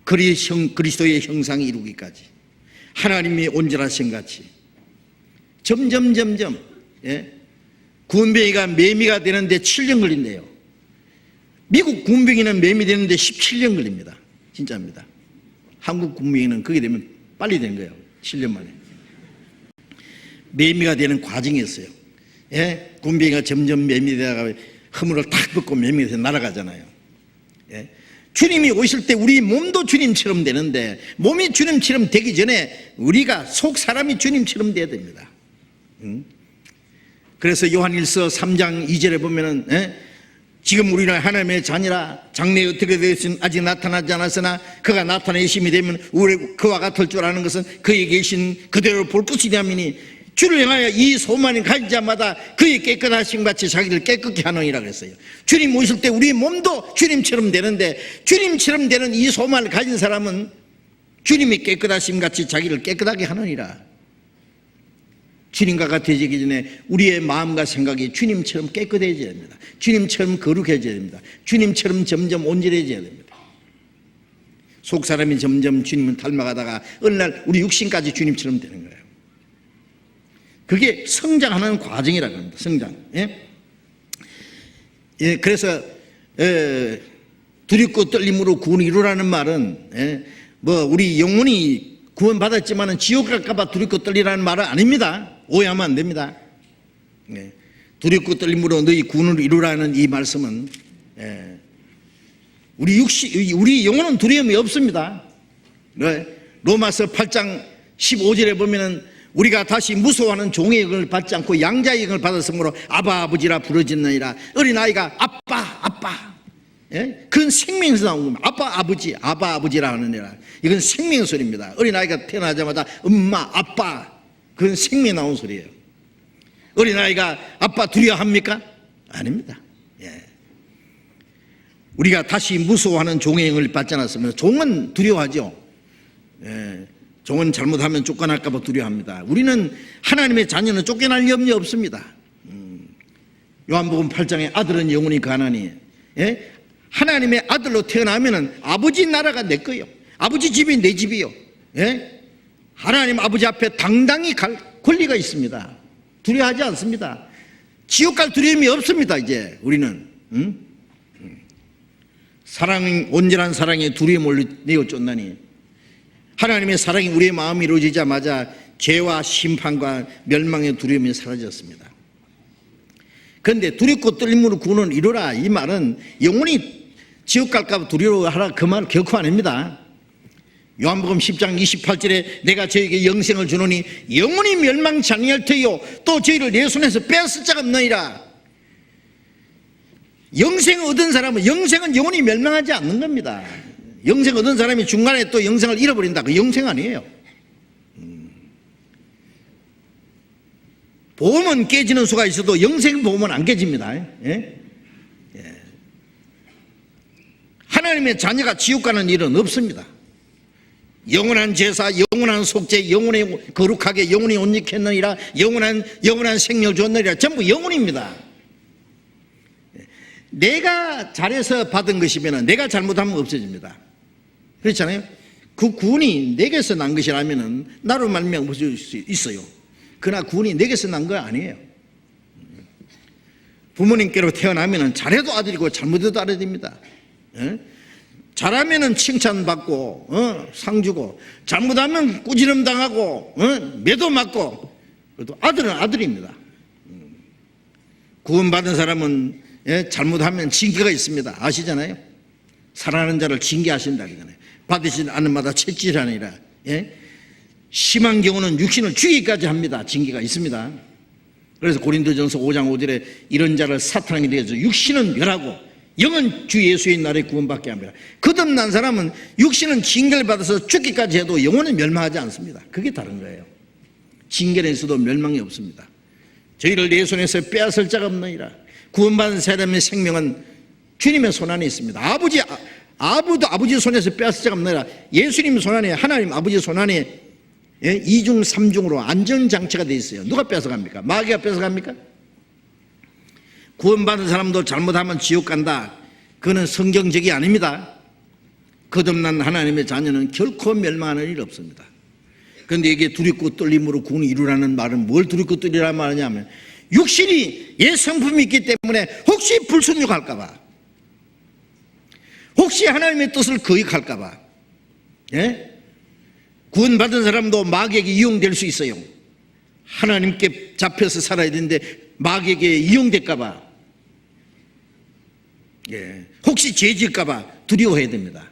그리스도의 형상이 이루기까지 하나님이 온전하신 같이 점점 예? 군뱅이가 매미가 되는데 7년 걸린대요. 미국 군뱅이는 매미 되는데 17년 걸립니다. 진짜입니다. 한국 군뱅이는 그게 되면 빨리 된 거예요. 7년 만에. 매미가 되는 과정이었어요. 예? 군뱅이가 점점 매미 되다가 허물을 탁 벗고 매미가 돼서 날아가잖아요. 예? 주님이 오실 때 우리 몸도 주님처럼 되는데 몸이 주님처럼 되기 전에 우리가 속 사람이 주님처럼 돼야 됩니다. 그래서 요한일서 3장 2절에 보면은 지금 우리는 하나님의 자녀라 장래에 어떻게 되었으면 아직 나타나지 않았으나 그가 나타내 심이 되면 우리 그와 같을 줄 아는 것은 그에 계신 그대로 볼 것이냐미니 주를 향하여 이 소망을 가진 자마다 그의 깨끗하신 같이 자기를 깨끗게 하느니라 그랬어요. 주님 오실 때 우리 몸도 주님처럼 되는데 주님처럼 되는 이 소망을 가진 사람은 주님이 깨끗하심 같이 자기를 깨끗하게 하느니라. 주님과 같아지기 전에 우리의 마음과 생각이 주님처럼 깨끗해져야 됩니다. 주님처럼 거룩해져야 됩니다. 주님처럼 점점 온전해져야 됩니다. 속 사람이 점점 주님을 닮아가다가 어느 날 우리 육신까지 주님처럼 되는 거예요. 그게 성장하는 과정이라고 합니다. 성장. 예? 예, 그래서 두렵고 떨림으로 구원을 이루라는 말은 우리 영혼이 구원받았지만 지옥 갈까봐 두렵고 떨리라는 말은 아닙니다. 오해하면 안 됩니다. 두렵고 떨림으로 너희 구원을 이루라는 이 말씀은 우리 영혼은 두려움이 없습니다. 로마서 8장 15절에 보면은 우리가 다시 무서워하는 종의 영을 받지 않고 양자의 영을 받았으므로 아바 아버지라 부르짖느니라. 어린아이가 아빠 그건 생명에서 나온 겁니다. 아빠 아버지라 하느니라. 이건 생명 소리입니다. 어린아이가 태어나자마자 엄마 아빠 그건 생명에 나온 소리예요. 어린아이가 아빠 두려워합니까? 아닙니다. 우리가 다시 무서워하는 종의 영을 받지 않았으면 종은 두려워하죠. 종은 잘못하면 쫓겨날까 봐 두려워합니다. 우리는 하나님의 자녀는 쫓겨날 염려 없습니다. 요한복음 8장에 아들은 영원히 가나니 하나님의 아들로 태어나면 아버지 나라가 내 거예요. 아버지 집이 내 집이요. 하나님 아버지 앞에 당당히 갈 권리가 있습니다. 두려워하지 않습니다. 지옥 갈 두려움이 없습니다. 이제 우리는 온전한 사랑에 두려움을 내어 쫓나니 하나님의 사랑이 우리의 마음이 이루어지자마자 죄와 심판과 멸망의 두려움이 사라졌습니다. 그런데 두렵고 떨림으로 구원을 이루라 이 말은 영원히 지옥 갈까 두려워하라 그 말 결코 아닙니다. 요한복음 10장 28절에 내가 저에게 영생을 주노니 영원히 멸망치 아니할 터이요 또 저희를 내 손에서 빼앗을 자가 없느니라. 영생을 얻은 사람은 영생은 영원히 멸망하지 않는 겁니다. 영생 얻은 사람이 중간에 또 영생을 잃어버린다. 그 영생 아니에요. 보험은 깨지는 수가 있어도 영생 보험은 안 깨집니다. 하나님의 자녀가 지옥 가는 일은 없습니다. 영원한 제사, 영원한 속죄, 영원히 거룩하게 영원히 온직했느니라, 영원한 생명을 줬느니라. 전부 영원입니다. 내가 잘해서 받은 것이면 내가 잘못하면 없어집니다. 그렇잖아요. 그 구원이 내게서 난 것이라면 나로 말미암아 없어질 수 있어요. 그러나 구원이 내게서 난 거 아니에요. 부모님께로 태어나면 잘해도 아들이고 잘못해도 아들입니다. 잘하면 칭찬받고 상 주고 잘못하면 꾸지람 당하고 매도 맞고 그래도 아들은 아들입니다. 구원받은 사람은 잘못하면 징계가 있습니다. 아시잖아요. 사랑하는 자를 징계하신다 그러잖아요. 받으시지 않는 마다 채찍이라니라. 심한 경우는 육신을 죽이기까지 합니다. 징계가 있습니다. 그래서 고린도전서 5장 5절에 이런 자를 사탄에게 대해서 육신은 멸하고 영은 주 예수의 날에 구원받게 합니다. 거듭난 사람은 육신은 징계를 받아서 죽기까지 해도 영혼은 멸망하지 않습니다. 그게 다른 거예요. 징계는 있어도 멸망이 없습니다. 저희를 내 손에서 빼앗을 자가 없느니라. 구원받은 사람의 생명은 주님의 손안에 있습니다. 아무도 아버지 손에서 빼앗을 자가 없느니라. 예수님 손안에, 하나님 아버지 손안에 이중 삼중으로 안전장치가 되어 있어요. 누가 뺏어갑니까? 마귀가 뺏어갑니까? 구원받은 사람도 잘못하면 지옥 간다. 그거는 성경적이 아닙니다. 거듭난 하나님의 자녀는 결코 멸망하는 일 없습니다. 그런데 이게 두렵고 떨림으로 구원을 이루라는 말은 뭘 두렵고 떨리라는 말이냐면 육신이 옛 성품이 있기 때문에 혹시 불순종할까 봐, 혹시 하나님의 뜻을 거역할까 봐, 구원받은 사람도 마귀에게 이용될 수 있어요. 하나님께 잡혀서 살아야 되는데 마귀에게 이용될까 봐, 혹시 죄질까 봐 두려워해야 됩니다.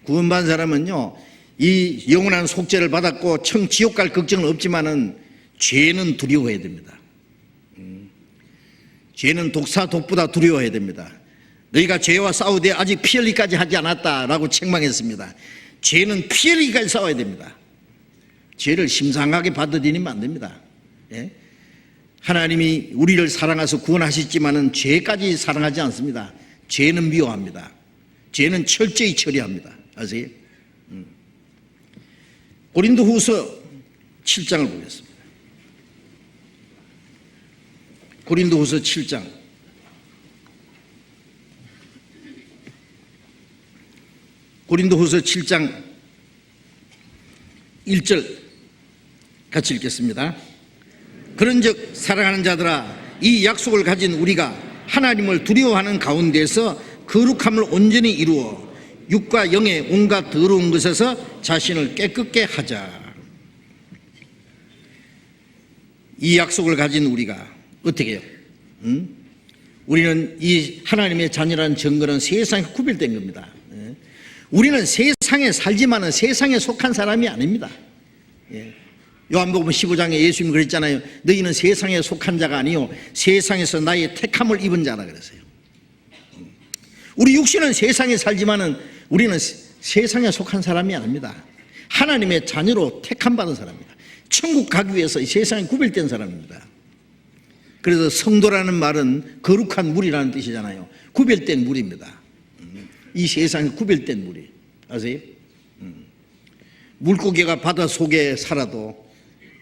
구원받은 사람은요, 이 영원한 속죄를 받았고 지옥 갈 걱정은 없지만은 죄는 두려워해야 됩니다. 죄는 독사 독보다 두려워해야 됩니다. 너희가 죄와 싸우되 아직 피 흘리기까지 하지 않았다라고 책망했습니다. 죄는 피 흘리기까지 싸워야 됩니다. 죄를 심상하게 받아들이면 안 됩니다. 하나님이 우리를 사랑하셔서 구원하셨지만은 죄까지 사랑하지 않습니다. 죄는 미워합니다. 죄는 철저히 처리합니다. 아세요? 고린도후서 7장을 보겠습니다. 고린도후서 7장. 고린도후서 7장 1절 같이 읽겠습니다. 그런즉 사랑하는 자들아, 이 약속을 가진 우리가 하나님을 두려워하는 가운데서 거룩함을 온전히 이루어 육과 영의 온갖 더러운 것에서 자신을 깨끗게 하자. 이 약속을 가진 우리가 어떻게 해요? 우리는 이 하나님의 자녀라는 증거는 세상에 구별된 겁니다. 우리는 세상에 살지만은 세상에 속한 사람이 아닙니다. 요한복음 15장에 예수님이 그랬잖아요. 너희는 세상에 속한 자가 아니요 세상에서 나의 택함을 입은 자라 그랬어요. 우리 육신은 세상에 살지만은 우리는 세상에 속한 사람이 아닙니다. 하나님의 자녀로 택함 받은 사람입니다. 천국 가기 위해서 세상에 구별된 사람입니다. 그래서 성도라는 말은 거룩한 물이라는 뜻이잖아요. 구별된 물입니다. 이 세상에 구별된 물이, 아세요? 물고기가 바다 속에 살아도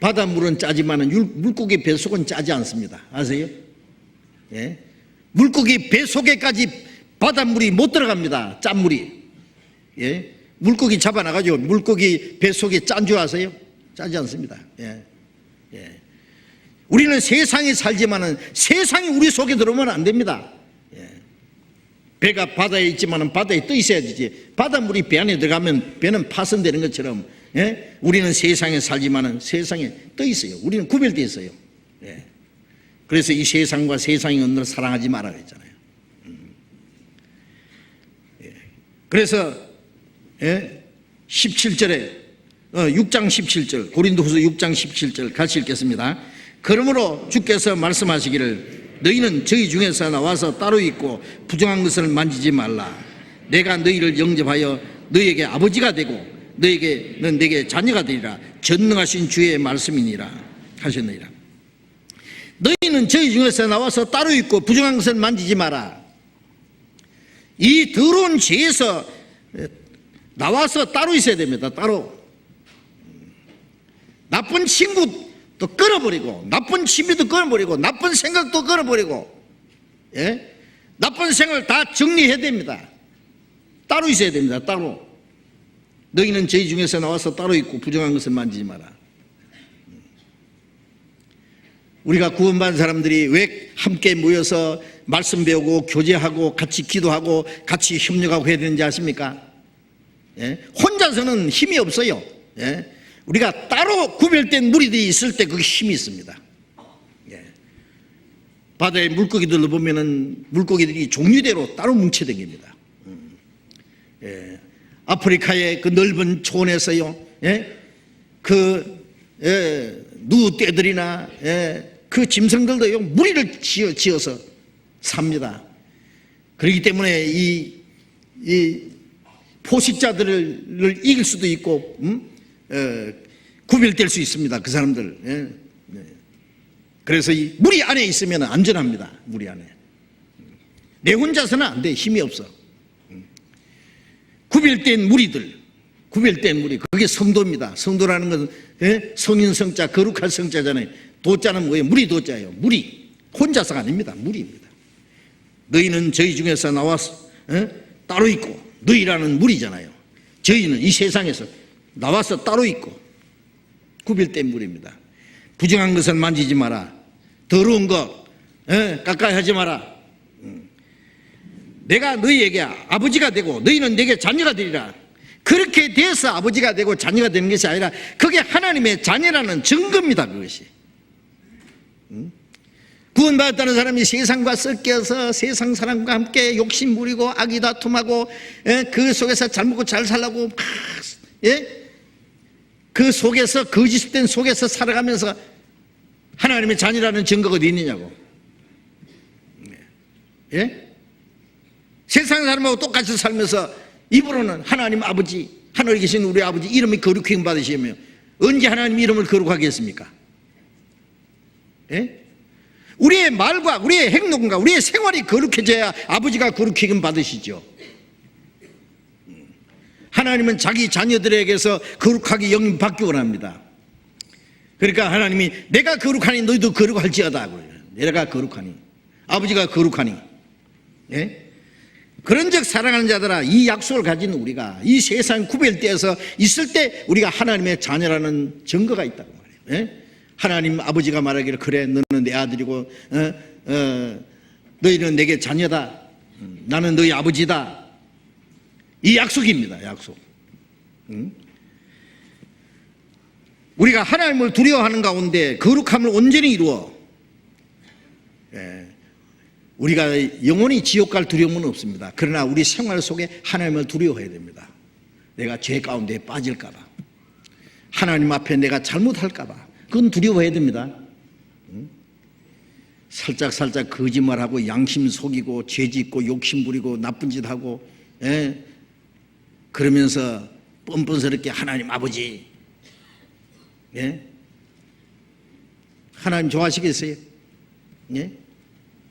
바닷물은 짜지만 물고기 뱃속은 짜지 않습니다. 아세요? 물고기 뱃속에까지 바닷물이 못 들어갑니다. 짠물이. 물고기 잡아나가지고 물고기 뱃속에 짠 줄 아세요? 짜지 않습니다. 우리는 세상에 살지만은 세상이 우리 속에 들어오면 안 됩니다. 배가 바다에 있지만은 바다에 떠 있어야 되지. 바닷물이 배 안에 들어가면 배는 파손되는 것처럼 우리는 세상에 살지만은 세상에 떠 있어요. 우리는 구별되어 있어요. 그래서 이 세상과 세상의 언어를 사랑하지 말라 그랬잖아요. 그래서 17절에 6장 17절 고린도후서 6장 17절 같이 읽겠습니다. 그러므로 주께서 말씀하시기를 너희는 저희 중에서 나와서 따로 있고 부정한 것을 만지지 말라. 내가 너희를 영접하여 너희에게 아버지가 되고 너희에게는 내게 자녀가 되리라. 전능하신 주의 말씀이니라 하셨느니라. 너희는 저희 중에서 나와서 따로 있고 부정한 것을 만지지 마라. 이 더러운 죄에서 나와서 따로 있어야 됩니다. 따로. 나쁜 친구도 끊어버리고 나쁜 취미도 끊어버리고 나쁜 생각도 끊어버리고 나쁜 생각을 다 정리해야 됩니다. 따로 있어야 됩니다. 따로. 너희는 저희 중에서 나와서 따로 있고 부정한 것을 만지지 마라. 우리가 구원받은 사람들이 왜 함께 모여서 말씀 배우고 교제하고 같이 기도하고 같이 협력하고 해야 되는지 아십니까? 혼자서는 힘이 없어요. 우리가 따로 구별된 무리들이 있을 때 그게 힘이 있습니다. 바다에 물고기들을 보면은 물고기들이 종류대로 따로 뭉쳐다닙니다. 아프리카의 그 넓은 초원에서요, 그 누 떼들이나 그 짐승들도요 무리를 지어서 삽니다. 그렇기 때문에 이 포식자들을 이길 수도 있고 구별될 수 있습니다. 그 사람들. 그래서 이 무리 안에 있으면 안전합니다. 무리 안에. 내 혼자서는 안 돼. 힘이 없어. 구별된 무리들, 구별된 무리, 그게 성도입니다. 성도라는 것은 성인 성자, 거룩할 성자잖아요. 도자는 뭐예요? 무리 도자예요. 무리. 혼자서가 아닙니다. 무리입니다. 너희는 저희 중에서 나와서 따로 있고, 너희라는 무리잖아요. 저희는 이 세상에서 나와서 따로 있고 구별된 무리입니다. 부정한 것을 만지지 마라. 더러운 것 가까이 하지 마라. 내가 너희에게 아버지가 되고 너희는 내게 자녀가 되리라. 그렇게 돼서 아버지가 되고 자녀가 되는 것이 아니라 그게 하나님의 자녀라는 증거입니다. 그것이. 구원받았다는 사람이 세상과 섞여서 세상 사람과 함께 욕심 부리고 악이 다툼하고 그 속에서 잘 먹고 잘 살라고 그 속에서 거짓된 속에서 살아가면서 하나님의 자녀라는 증거가 어디 있느냐고. 세상 사람하고 똑같이 살면서 입으로는 하나님 아버지, 하늘에 계신 우리 아버지 이름이 거룩히 받으시며 언제 하나님 이름을 거룩하겠습니까? 우리의 말과 우리의 행동과 우리의 생활이 거룩해져야 아버지가 거룩히 받으시죠. 하나님은 자기 자녀들에게서 거룩하게 영받기 원합니다. 그러니까 하나님이 내가 거룩하니 너희도 거룩할지어다. 내가 거룩하니 아버지가 거룩하니. 그런즉 사랑하는 자들아, 이 약속을 가진 우리가 이 세상 구별되어서 있을 때 우리가 하나님의 자녀라는 증거가 있다고 말해요. 하나님 아버지가 말하기를 그래 너는 내 아들이고 너희는 내게 자녀다. 나는 너희 아버지다. 이 약속입니다. 약속. 우리가 하나님을 두려워하는 가운데 거룩함을 온전히 이루어 우리가 영원히 지옥 갈 두려움은 없습니다. 그러나 우리 생활 속에 하나님을 두려워해야 됩니다. 내가 죄 가운데 빠질까 봐, 하나님 앞에 내가 잘못할까 봐, 그건 두려워해야 됩니다. 살짝 거짓말하고 양심 속이고 죄 짓고 욕심 부리고 나쁜 짓 하고 그러면서 뻔뻔스럽게 하나님 아버지 하나님 좋아하시겠어요?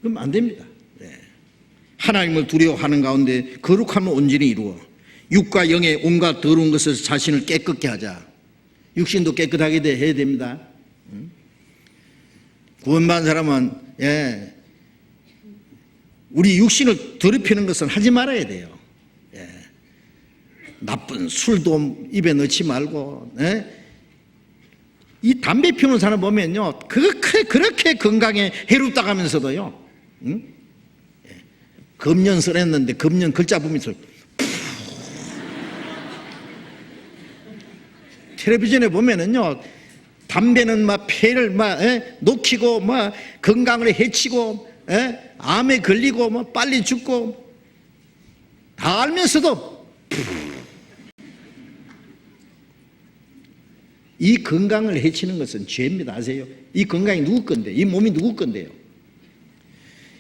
그럼 안 됩니다. 하나님을 두려워하는 가운데 거룩함을 온전히 이루어 육과 영의 온갖 더러운 것을 자신을 깨끗게 하자. 육신도 깨끗하게 해야 됩니다. 구원받은 사람은 우리 육신을 더럽히는 것은 하지 말아야 돼요. 나쁜 술도 입에 넣지 말고 이 담배 피우는 사람 보면요 그렇게 건강에 해롭다고 하면서도요 금년 써냈는데 금년 글자 보면서 텔레비전에 보면은요 담배는 막 폐를 막 녹이고 막 건강을 해치고 암에 걸리고 뭐 빨리 죽고 다 알면서도 이 건강을 해치는 것은 죄입니다. 아세요? 이 건강이 누구 건데? 이 몸이 누구 건데요?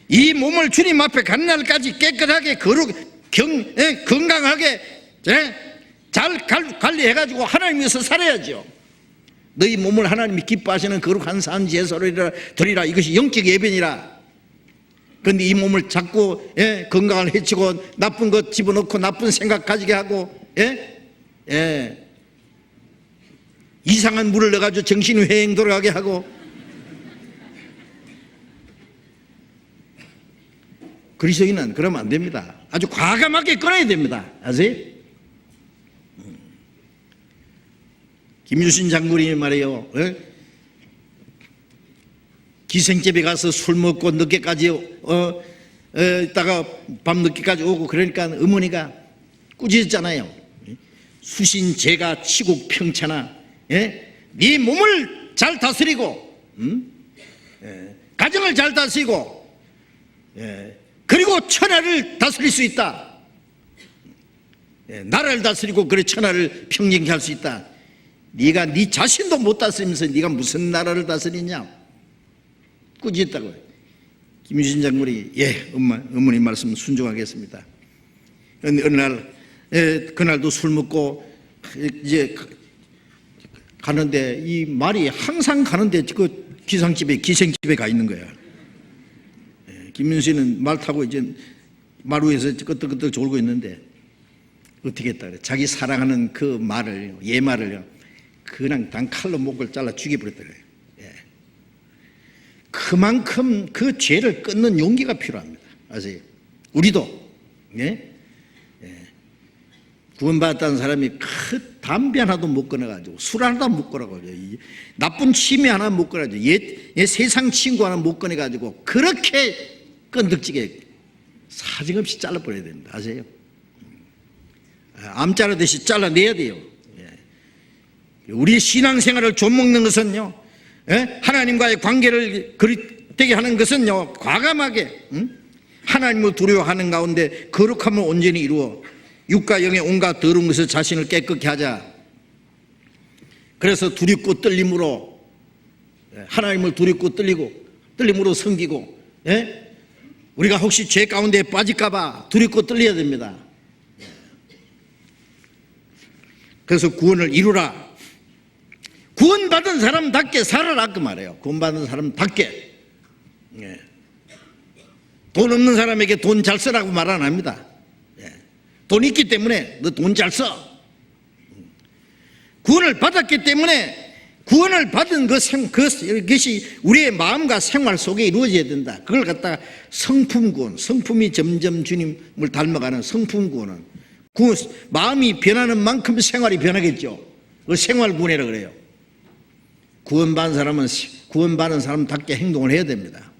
이 몸을 주님 앞에 가는 날까지 깨끗하게 건강하게 잘 관리해가지고 하나님 위해서 살아야죠. 너희 몸을 하나님이 기뻐하시는 거룩한 산 제사로 드리라. 이것이 영적 예배니라. 그런데 이 몸을 자꾸 건강을 해치고 나쁜 것 집어넣고 나쁜 생각 가지게 하고 이상한 물을 넣어가지고 정신이 회행 돌아가게 하고 그리스도인은 그러면 안 됩니다. 아주 과감하게 끊어야 됩니다. 아세요? 김유신 장군이 말해요. 기생집에 가서 술 먹고 늦게까지 있다가 밤 늦게까지 오고 그러니까 어머니가 꾸짖었잖아요. 수신 제가 치국 평천하 네 몸을 잘 다스리고 가정을 잘 다스리고 그리고 천하를 다스릴 수 있다. 나라를 다스리고 그래 천하를 평정케 할 수 있다. 네가 네 자신도 못 다스리면서 네가 무슨 나라를 다스리냐. 꾸짖었다고요. 김유신 장군이 어머니 말씀 순종하겠습니다. 어느 날 그날도 술 먹고 이제 가는데 이 말이 항상 가는데 그 기생집에 가 있는 거야. 김윤수는 말 타고 이제 말 위에서 끄떡끄떡 졸고 있는데 어떻게 했다 그래. 자기 사랑하는 그 말을, 얘말을요, 그냥 단칼로 목을 잘라 죽여버렸다 그래요. 그만큼 그 죄를 끊는 용기가 필요합니다. 아세요? 우리도 구원받았다는 사람이 그 담배 하나도 못 끊어가지고 술 하나도 못 끊어가지고 나쁜 취미 하나 못 끊어가지고 옛 세상 친구 하나 못 끊어가지고 그렇게 끈덕지게 사정없이 잘라버려야 됩니다. 아세요? 암 자르듯이 잘라내야 돼요. 우리 신앙생활을 좀먹는 것은요, 하나님과의 관계를 그릇되게 하는 것은요, 과감하게 하나님을 두려워하는 가운데 거룩함을 온전히 이루어 육과 영의 온갖 더러운 것을 자신을 깨끗게 하자. 그래서 두렵고 떨림으로 하나님을 두렵고 떨림으로 섬기고, 우리가 혹시 죄 가운데 빠질까 봐 두렵고 떨려야 됩니다. 그래서 구원을 이루라. 구원받은 사람답게 살아라 그 말이에요. 구원받은 사람답게. 돈 없는 사람에게 돈 잘 쓰라고 말 안 합니다. 돈 있기 때문에 너 돈 잘 써. 구원을 받았기 때문에 구원을 받은 그것이 우리의 마음과 생활 속에 이루어져야 된다. 그걸 갖다가 성품구원, 성품이 점점 주님을 닮아가는 성품구원은 마음이 변하는 만큼 생활이 변하겠죠. 그걸 생활구원이라고 그래요. 구원받은 사람은 구원받은 사람답게 행동을 해야 됩니다.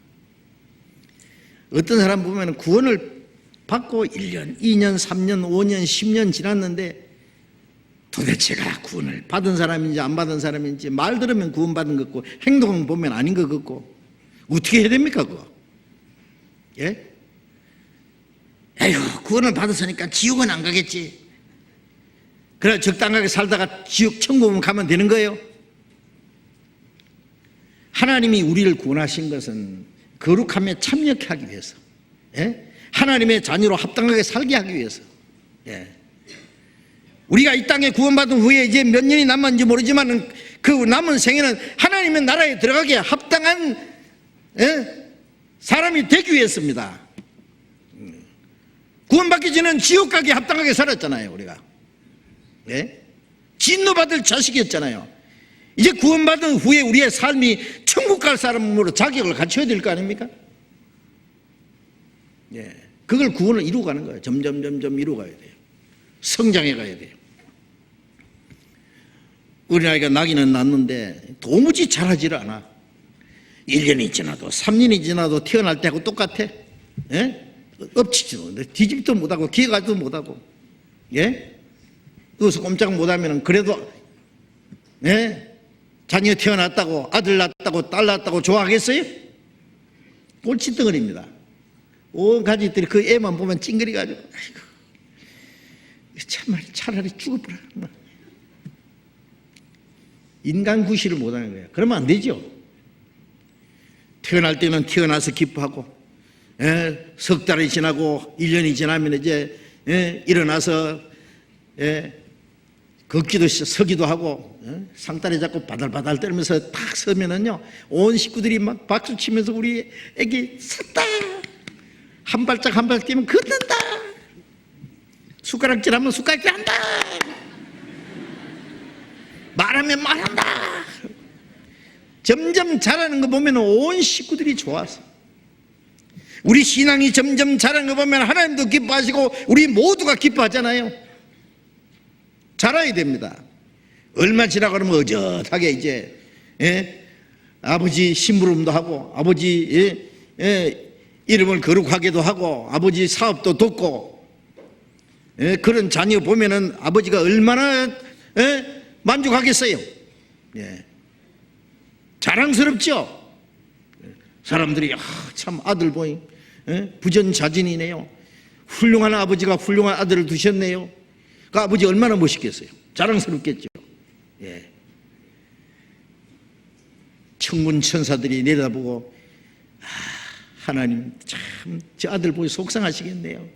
어떤 사람 보면 구원을 받고 1년, 2년, 3년, 5년, 10년 지났는데 도대체가 구원을 받은 사람인지 안 받은 사람인지 말 들으면 구원받은 것 같고 행동 보면 아닌 것 같고 어떻게 해야 됩니까 그거? 에휴, 구원을 받았으니까 지옥은 안 가겠지. 그래 적당하게 살다가 지옥 천국은 가면 되는 거예요. 하나님이 우리를 구원하신 것은 거룩함에 참여하게 하기 위해서, 하나님의 자녀로 합당하게 살게 하기 위해서. 우리가 이 땅에 구원받은 후에 이제 몇 년이 남았는지 모르지만 그 남은 생에는 하나님의 나라에 들어가기에 합당한 사람이 되기 위해서입니다. 구원받기 전에는 지옥 가기에 합당하게 살았잖아요 우리가. 진노받을 자식이었잖아요. 이제 구원받은 후에 우리의 삶이 천국 갈 사람으로 자격을 갖춰야 될 거 아닙니까? 그걸 구원을 이루어가는 거예요. 점점 이루어가야 돼요. 성장해 가야 돼요. 어린아이가 나기는 낳는데 도무지 자라지를 않아. 1년이 지나도 3년이 지나도 태어날 때하고 똑같아. 엎치지도 못해. 뒤집지도 못하고 기어가지도 못하고. 누워서 꼼짝 못하면 그래도 자녀 태어났다고 아들 낳았다고 딸 낳았다고 좋아하겠어요? 꼴찌덩어리입니다. 온 가족들이 그 애만 보면 찡그리가지고 아이고 참말 차라리 죽어버려. 인간 구실을 못하는 거예요. 그러면 안 되죠. 태어날 때는 태어나서 기뻐하고 석 달이 지나고 1년이 지나면 이제 일어나서 걷기도 서기도 하고 상다리 잡고 바달바달 떨면서 딱 서면은요 온 식구들이 막 박수 치면서 우리 애기 섰다 한 발짝 한 발짝 뛰면 걷는다 숟가락질하면 숟가락질한다 말하면 말한다. 점점 자라는 거 보면 온 식구들이 좋아서 우리 신앙이 점점 자라는 거 보면 하나님도 기뻐하시고 우리 모두가 기뻐하잖아요. 자라야 됩니다. 얼마 지나고 그러면 어젓하게 이제 아버지 심부름도 하고 아버지 이름을 거룩하게도 하고 아버지 사업도 돕고 그런 자녀 보면은 아버지가 얼마나 만족하겠어요. 자랑스럽죠. 사람들이 참 아들 보이 부전자진이네요. 훌륭한 아버지가 훌륭한 아들을 두셨네요. 그 아버지 얼마나 멋있겠어요. 자랑스럽겠죠. 천군 천사들이 내려다보고 하나님 참 저 아들 보고 속상하시겠네요.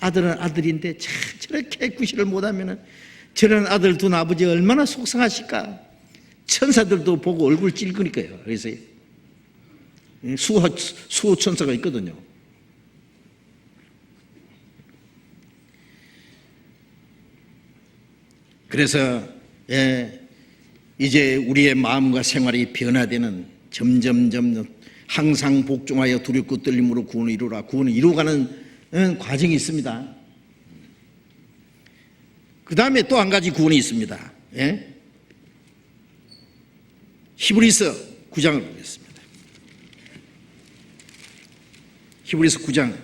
아들은 아들인데 참 저렇게 구실을 못하면 저런 아들 둔 아버지 얼마나 속상하실까. 천사들도 보고 얼굴 찔거니까요. 그래서 수호 천사가 있거든요. 그래서 이제 우리의 마음과 생활이 변화되는 점점 항상 복종하여 두렵고 떨림으로 구원을 이루라. 구원을 이루어가는 과정이 있습니다. 그 다음에 또 한 가지 구원이 있습니다. 히브리서 9장을 보겠습니다. 히브리서 9장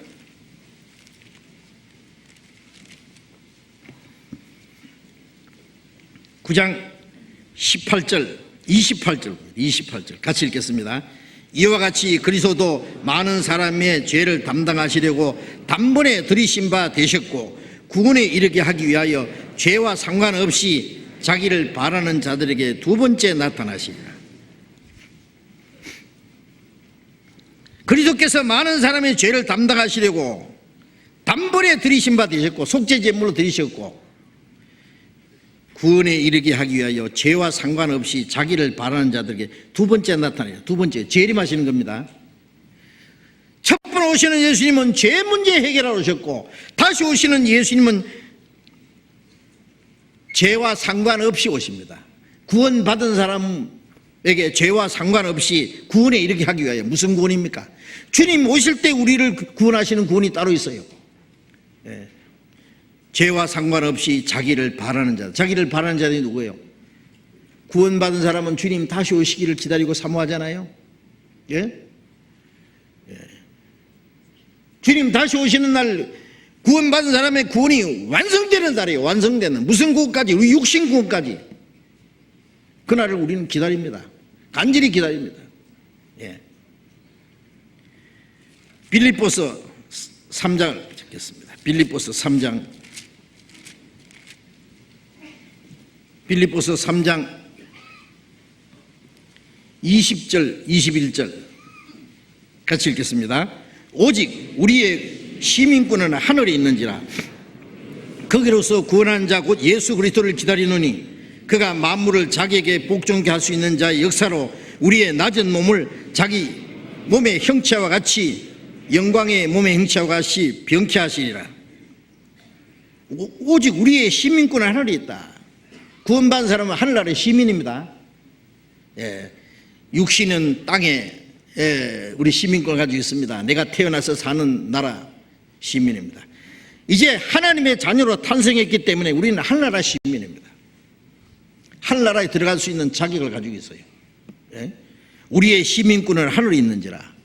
18절 28절 같이 읽겠습니다. 이와 같이 그리스도도 많은 사람의 죄를 담당하시려고 단번에 들이신 바 되셨고 구원에 이르게 하기 위하여 죄와 상관없이 자기를 바라는 자들에게 두 번째 나타나시리라. 그리스도께서 많은 사람의 죄를 담당하시려고 단번에 들이신 바 되셨고 속죄제물로 들이셨고 구원에 이르게 하기 위하여 죄와 상관없이 자기를 바라는 자들에게 두 번째 나타나요. 두 번째 재림하시는 겁니다. 첫 번 오시는 예수님은 죄 문제 해결하러 오셨고 다시 오시는 예수님은 죄와 상관없이 오십니다. 구원받은 사람에게 죄와 상관없이 구원에 이르게 하기 위하여. 무슨 구원입니까? 주님 오실 때 우리를 구원하시는 구원이 따로 있어요. 죄와 상관없이 자기를 바라는 자. 자기를 바라는 자들이 누구예요? 구원받은 사람은 주님 다시 오시기를 기다리고 사모하잖아요. 주님 다시 오시는 날 구원받은 사람의 구원이 완성되는 날이에요. 완성되는. 무슨 구원까지? 우리 육신 구원까지. 그날을 우리는 기다립니다. 간절히 기다립니다. 빌립보서 3장을 찾겠습니다. 빌립보서 3장 20절 21절 같이 읽겠습니다. 오직 우리의 시민권은 하늘에 있는지라. 거기로서 구원한 자 곧 예수 그리스도를 기다리노니 그가 만물을 자기에게 복종케 할 수 있는 자의 역사로 우리의 낮은 몸을 자기 몸의 형체와 같이 영광의 몸의 형체와 같이 병케 하시리라. 오직 우리의 시민권은 하늘에 있다. 구원받은 사람은 하늘나라의 시민입니다. 육신은 땅에 우리 시민권을 가지고 있습니다. 내가 태어나서 사는 나라 시민입니다. 이제 하나님의 자녀로 탄생했기 때문에 우리는 하늘나라 시민입니다. 하늘나라에 들어갈 수 있는 자격을 가지고 있어요. 우리의 시민권은 하늘에 있는지라.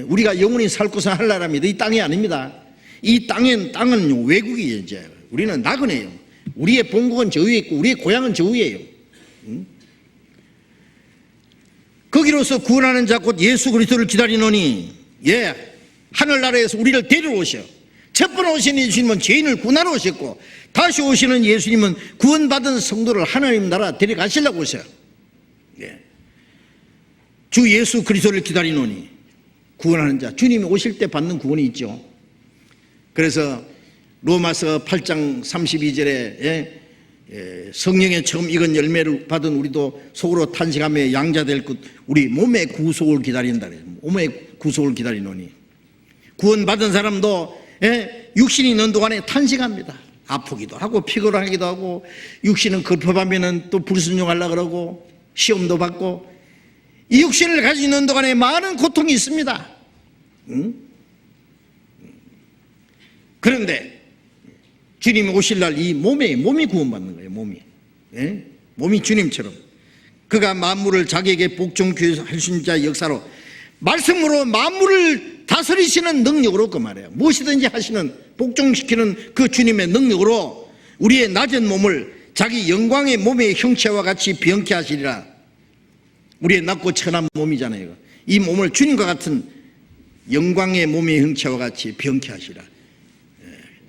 우리가 영원히 살 곳은 하늘나라입니다. 이 땅이 아닙니다. 이 땅은 외국이에요. 이제 우리는 나그네예요. 우리의 본국은 저 위에 있고 우리의 고향은 저 위에요. 거기로서 구원하는 자 곧 예수 그리스도를 기다리노니 하늘나라에서 우리를 데려오셔. 첫 번 오신 예수님은 죄인을 구원하러 오셨고 다시 오시는 예수님은 구원받은 성도를 하나님 나라 데려가시려고 오셔요. 주 예수 그리스도를 기다리노니 구원하는 자. 주님이 오실 때 받는 구원이 있죠. 그래서 로마서 8장 32절에 성령의 처음 익은 열매를 받은 우리도 속으로 탄식하며 양자될 것 우리 몸의 구속을 기다린다. 몸의 구속을 기다리노니 구원받은 사람도 육신이 있는 동안에 탄식합니다. 아프기도 하고 피곤하기도 하고 육신은 급급하면 또 불순종하려고 그러고 시험도 받고 이 육신을 가지고 있는 동안에 많은 고통이 있습니다. 그런데 주님이 오실 날 이 몸이 구원받는 거예요. 몸이 주님처럼 그가 만물을 자기에게 복종케 하신 자의 역사로 말씀으로 만물을 다스리시는 능력으로 그 말이에요. 무엇이든지 하시는 복종시키는 그 주님의 능력으로 우리의 낮은 몸을 자기 영광의 몸의 형체와 같이 병케 하시리라. 우리의 낮고 천한 몸이잖아요. 이 몸을 주님과 같은 영광의 몸의 형체와 같이 병케 하시라.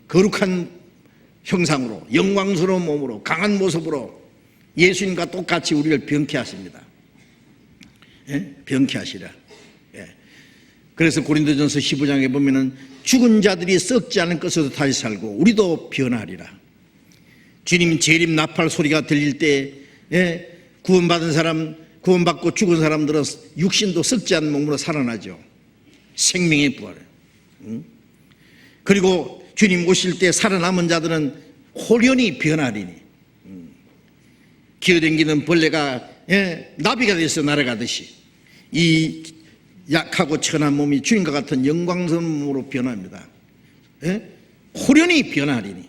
거룩한 형상으로 영광스러운 몸으로 강한 모습으로 예수님과 똑같이 우리를 병케 하십니다. 병쾌하시라. 그래서 고린도전서 15장에 보면은 죽은 자들이 썩지 않은 것으로 다시 살고 우리도 변하리라. 주님 재림 나팔 소리가 들릴 때 구원받은 사람, 구원받고 죽은 사람들은 육신도 썩지 않은 몸으로 살아나죠. 생명의 부활. 그리고 주님 오실 때 살아남은 자들은 홀연히 변하리니, 기어댕기는 벌레가 나비가 돼서 날아가듯이 이 약하고 천한 몸이 주님과 같은 영광스러운 몸으로 변합니다. 홀연히 변하리니,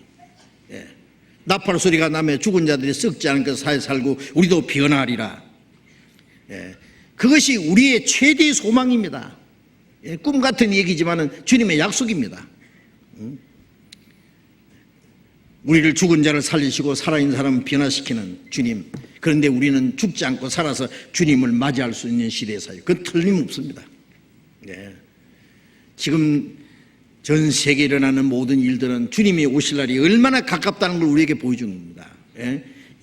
나팔 소리가 나면 죽은 자들이 썩지 않은 것 사이에 살고 우리도 변하리라. 그것이 우리의 최대의 소망입니다. 꿈 같은 얘기지만은 주님의 약속입니다. 우리를 죽은 자를 살리시고 살아있는 사람을 변화시키는 주님. 그런데 우리는 죽지 않고 살아서 주님을 맞이할 수 있는 시대에 살아요. 그건 틀림없습니다. 지금 전 세계에 일어나는 모든 일들은 주님이 오실 날이 얼마나 가깝다는 걸 우리에게 보여주는 겁니다.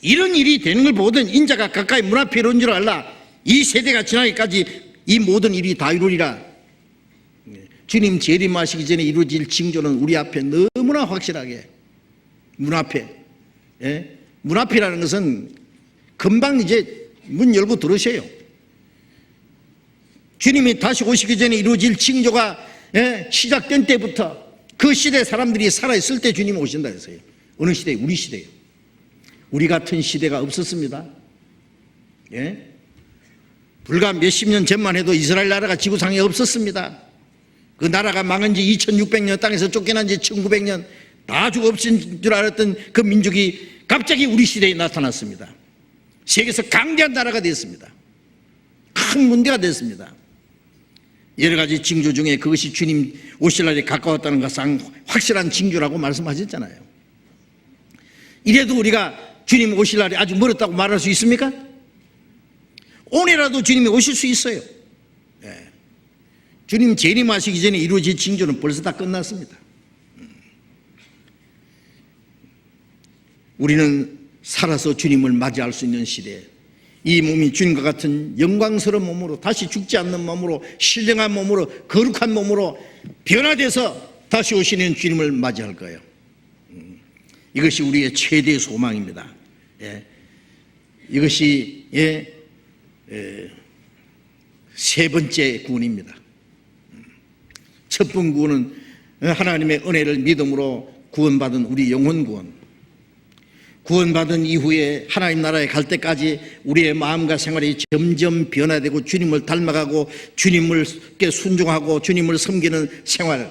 이런 일이 되는 걸 보든 인자가 가까이 문 앞에 이런 줄 알라. 이 세대가 지나기까지 이 모든 일이 다 이루리라. 주님 재림하시기 전에 이루어질 징조는 우리 앞에 너무나 확실하게 문 앞에, 문 앞이라는 것은 금방 이제 문 열고 들어오셔요. 주님이 다시 오시기 전에 이루어질 징조가 시작된 때부터 그 시대 사람들이 살아있을 때 주님이 오신다 했어요. 어느 시대? 우리 시대예요. 우리 같은 시대가 없었습니다. 불과 몇십 년 전만 해도 이스라엘 나라가 지구상에 없었습니다. 그 나라가 망한 지 2600년, 땅에서 쫓겨난 지 1900년 다 죽어 없은 줄 알았던 그 민족이 갑자기 우리 시대에 나타났습니다. 세계에서 강대한 나라가 됐습니다. 큰 문제가 됐습니다. 여러 가지 징조 중에 그것이 주님 오실 날이 가까웠다는 것은 확실한 징조라고 말씀하셨잖아요. 이래도 우리가 주님 오실 날이 아주 멀었다고 말할 수 있습니까? 오늘이라도 주님이 오실 수 있어요. 주님 재림하시기 전에 이루어질 징조는 벌써 다 끝났습니다. 우리는 살아서 주님을 맞이할 수 있는 시대에 이 몸이 주님과 같은 영광스러운 몸으로, 다시 죽지 않는 몸으로, 신령한 몸으로, 거룩한 몸으로 변화돼서 다시 오시는 주님을 맞이할 거예요. 이것이 우리의 최대의 소망입니다. 이것이 세 번째 구원입니다. 첫 번 구원은 하나님의 은혜를 믿음으로 구원받은 우리 영혼 구원. 구원받은 이후에 하나님 나라에 갈 때까지 우리의 마음과 생활이 점점 변화되고 주님을 닮아가고 주님께 순종하고 주님을 섬기는 생활,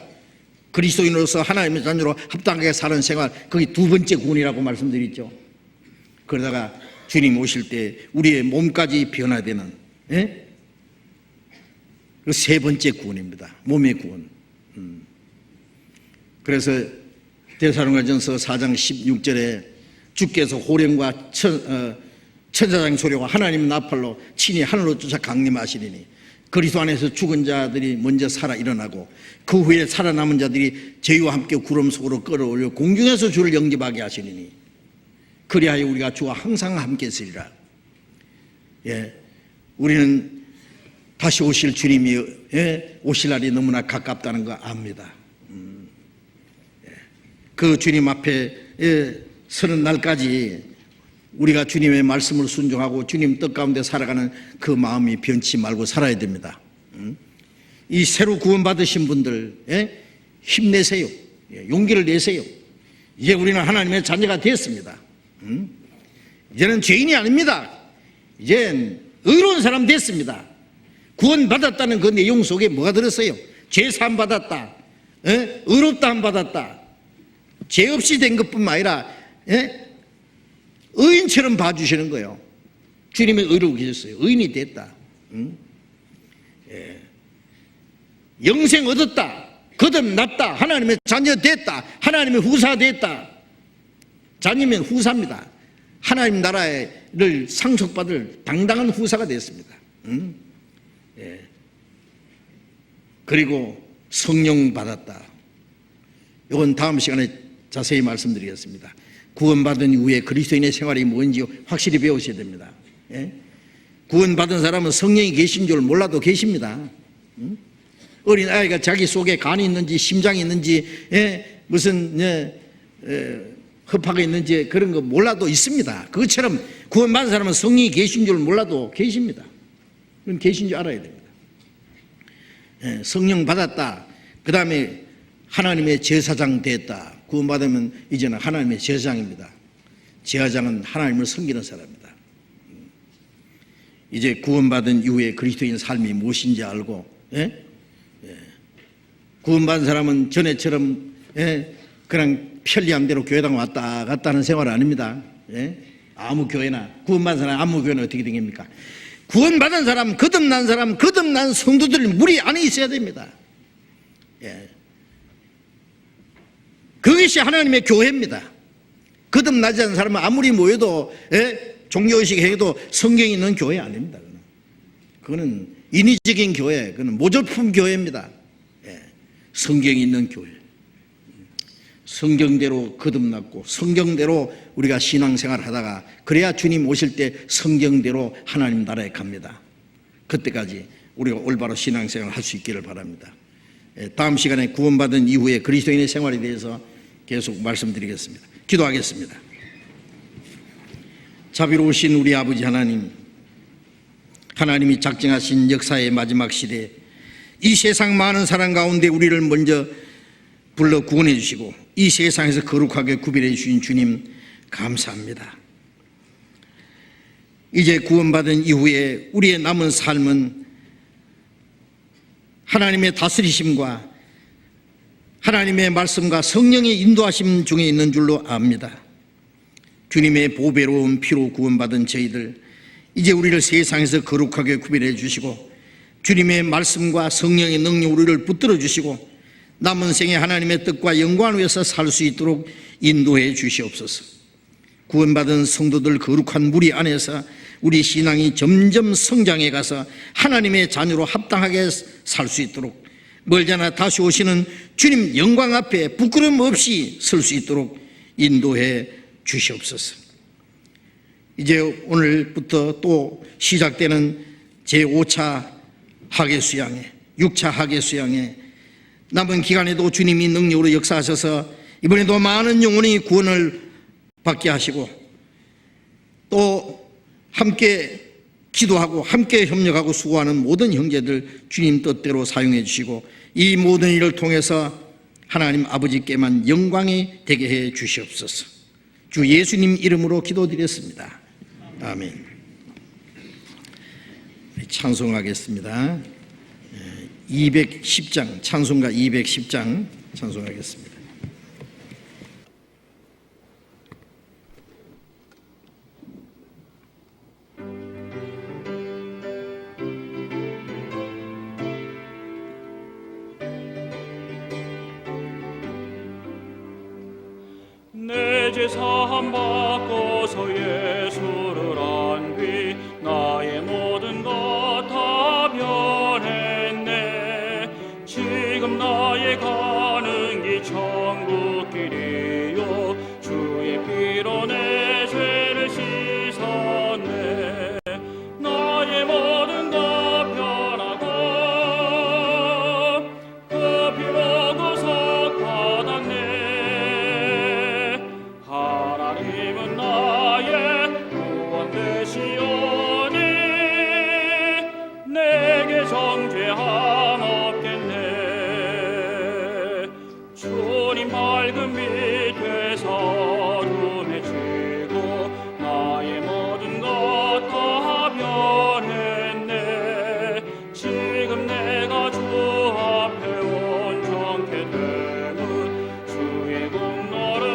그리스도인으로서 하나님의 자녀로 합당하게 사는 생활, 그게 두 번째 구원이라고 말씀드렸죠. 그러다가 주님 오실 때 우리의 몸까지 변화되는 그 세 번째 구원입니다. 몸의 구원. 그래서 데살로니가전서 4장 16절에 주께서 호령과 천사장 소리와 하나님 나팔로 친히 하늘로 쫓아 강림하시리니 그리스도 안에서 죽은 자들이 먼저 살아 일어나고 그 후에 살아남은 자들이 저희와 함께 구름 속으로 끌어올려 공중에서 주를 영접하게 하시리니 그리하여 우리가 주와 항상 함께 있으리라. 우리는 다시 오실 주님이 오실 날이 너무나 가깝다는 거 압니다. 그 주님 앞에 서는 날까지 우리가 주님의 말씀을 순종하고 주님 뜻 가운데 살아가는 그 마음이 변치 말고 살아야 됩니다. 이 새로 구원받으신 분들 힘내세요. 용기를 내세요. 이제 우리는 하나님의 자녀가 됐습니다. 이제는 죄인이 아닙니다. 이제 의로운 사람 됐습니다. 구원받았다는 그 내용 속에 뭐가 들었어요? 죄 사함 받았다, 의롭다함 받았다. 죄 없이 된 것뿐만 아니라 의인처럼 봐주시는 거예요. 주님의 의로 계셨어요. 의인이 됐다. 영생 얻었다, 거듭났다, 하나님의 자녀 됐다, 하나님의 후사 됐다. 자녀면 후사입니다. 하나님 나라를 상속받을 당당한 후사가 됐습니다. 그리고 성령 받았다. 이건 다음 시간에 자세히 말씀드리겠습니다. 구원받은 이후에 그리스도인의 생활이 뭔지 확실히 배우셔야 됩니다. 구원받은 사람은 성령이 계신 줄 몰라도 계십니다. 어린 아이가 자기 속에 간이 있는지 심장이 있는지 무슨 허파가 있는지 그런 거 몰라도 있습니다. 그것처럼 구원받은 사람은 성령이 계신 줄 몰라도 계십니다. 그건 계신 줄 알아야 됩니다. 성령 받았다. 그 다음에 하나님의 제사장 됐다. 구원받으면 이제는 하나님의 제사장입니다. 제사장은 하나님을 섬기는 사람입니다. 이제 구원받은 이후에 그리스도인 삶이 무엇인지 알고, 구원받은 사람은 전에처럼 그냥 편리한 대로 교회당 왔다 갔다 하는 생활 아닙니다. 아무 교회나, 구원받은 사람 아무 교회나 어떻게 되겠습니까? 구원받은 사람, 거듭난 성도들 무리 안에 있어야 됩니다. 그것이 하나님의 교회입니다. 거듭나지 않은 사람은 아무리 모여도 종교의식 해도 성경이 있는 교회 아닙니다. 그거는 인위적인 교회, 그거는 모조품 교회입니다. 성경이 있는 교회. 성경대로 거듭났고 성경대로 우리가 신앙생활 하다가 그래야 주님 오실 때 성경대로 하나님 나라에 갑니다. 그때까지 우리가 올바로 신앙생활 할 수 있기를 바랍니다. 다음 시간에 구원받은 이후에 그리스도인의 생활에 대해서 계속 말씀드리겠습니다. 기도하겠습니다. 자비로우신 우리 아버지 하나님, 하나님이 작정하신 역사의 마지막 시대에 이 세상 많은 사람 가운데 우리를 먼저 불러 구원해 주시고 이 세상에서 거룩하게 구별해 주신 주님 감사합니다. 이제 구원받은 이후에 우리의 남은 삶은 하나님의 다스리심과 하나님의 말씀과 성령의 인도하심 중에 있는 줄로 압니다. 주님의 보배로운 피로 구원받은 저희들, 이제 우리를 세상에서 거룩하게 구별해 주시고 주님의 말씀과 성령의 능력 우리를 붙들어 주시고 남은 생에 하나님의 뜻과 영광을 위해서 살 수 있도록 인도해 주시옵소서. 구원받은 성도들 거룩한 무리 안에서 우리 신앙이 점점 성장해 가서 하나님의 자녀로 합당하게 살 수 있도록 멀잖아 다시 오시는 주님 영광 앞에 부끄럼 없이 설 수 있도록 인도해 주시옵소서. 이제 오늘부터 또 시작되는 제5차 학예수양회, 6차 학예수양회 남은 기간에도 주님이 능력으로 역사하셔서 이번에도 많은 영혼이 구원을 받게 하시고 또 함께 기도하고 함께 협력하고 수고하는 모든 형제들 주님 뜻대로 사용해 주시고 이 모든 일을 통해서 하나님 아버지께만 영광이 되게 해 주시옵소서. 주 예수님 이름으로 기도드렸습니다. 아멘. 찬송하겠습니다. 210장, 찬송가 210장 찬송하겠습니다. 내 죄 사함 받고서 예수를 안 뒤 나의 모든 것 다 변했네. 지금 나의 가는 길 천국 길이요 주의 피로 내 죄를 씻었네. 나의 모든 것 변하고 그 피로 구속 받았네. 하나님은 나의 구원 되시오니 내게 정죄함 없겠네. 주님 밝은 빛 되사 어둠에 지고 나의 모든 것 다 변했네. 지금 내가 주 앞에 온전케 되면 주의 공로를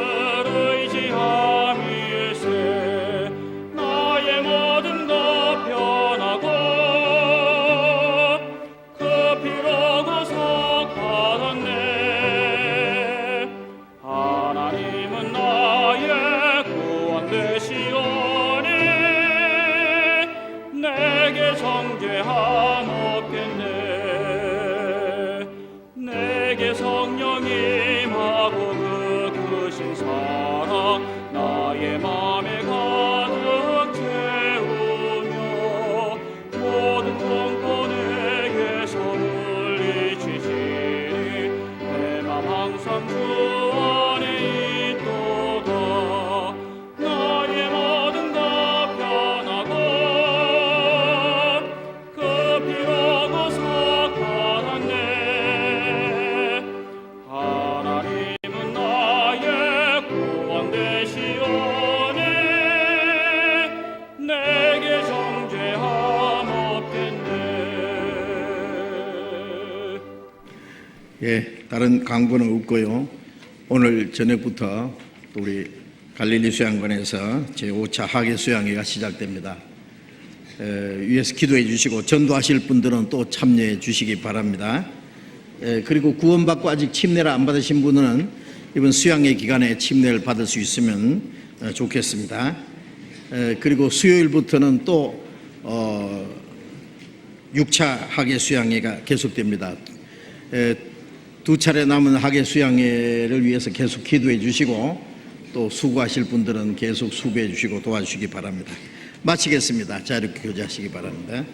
의지함일세. 나의 모든 것 변하고 그 피로 구속 받았네. 하나님은 나의 구원 되시오니 내게 정죄함 없겠네. 내게 성령 임하고 그 크신 사랑 나의 맘에 가득 채우며 예, 다른 광고는 없고요. 오늘 저녁부터 또 우리 갈릴리 수양관에서 제5차 학예 수양회가 시작됩니다. 위에서 기도해 주시고 전도하실 분들은 또 참여해 주시기 바랍니다. 그리고 구원받고 아직 침례를 안 받으신 분은 이번 수양회 기간에 침례를 받을 수 있으면 좋겠습니다. 그리고 수요일부터는 또 6차 학예 수양회가 계속됩니다. 두 차례 남은 학예 수양회를 위해서 계속 기도해 주시고 또 수고하실 분들은 계속 수고해 주시고 도와주시기 바랍니다. 마치겠습니다. 자, 이렇게 교제하시기 바랍니다.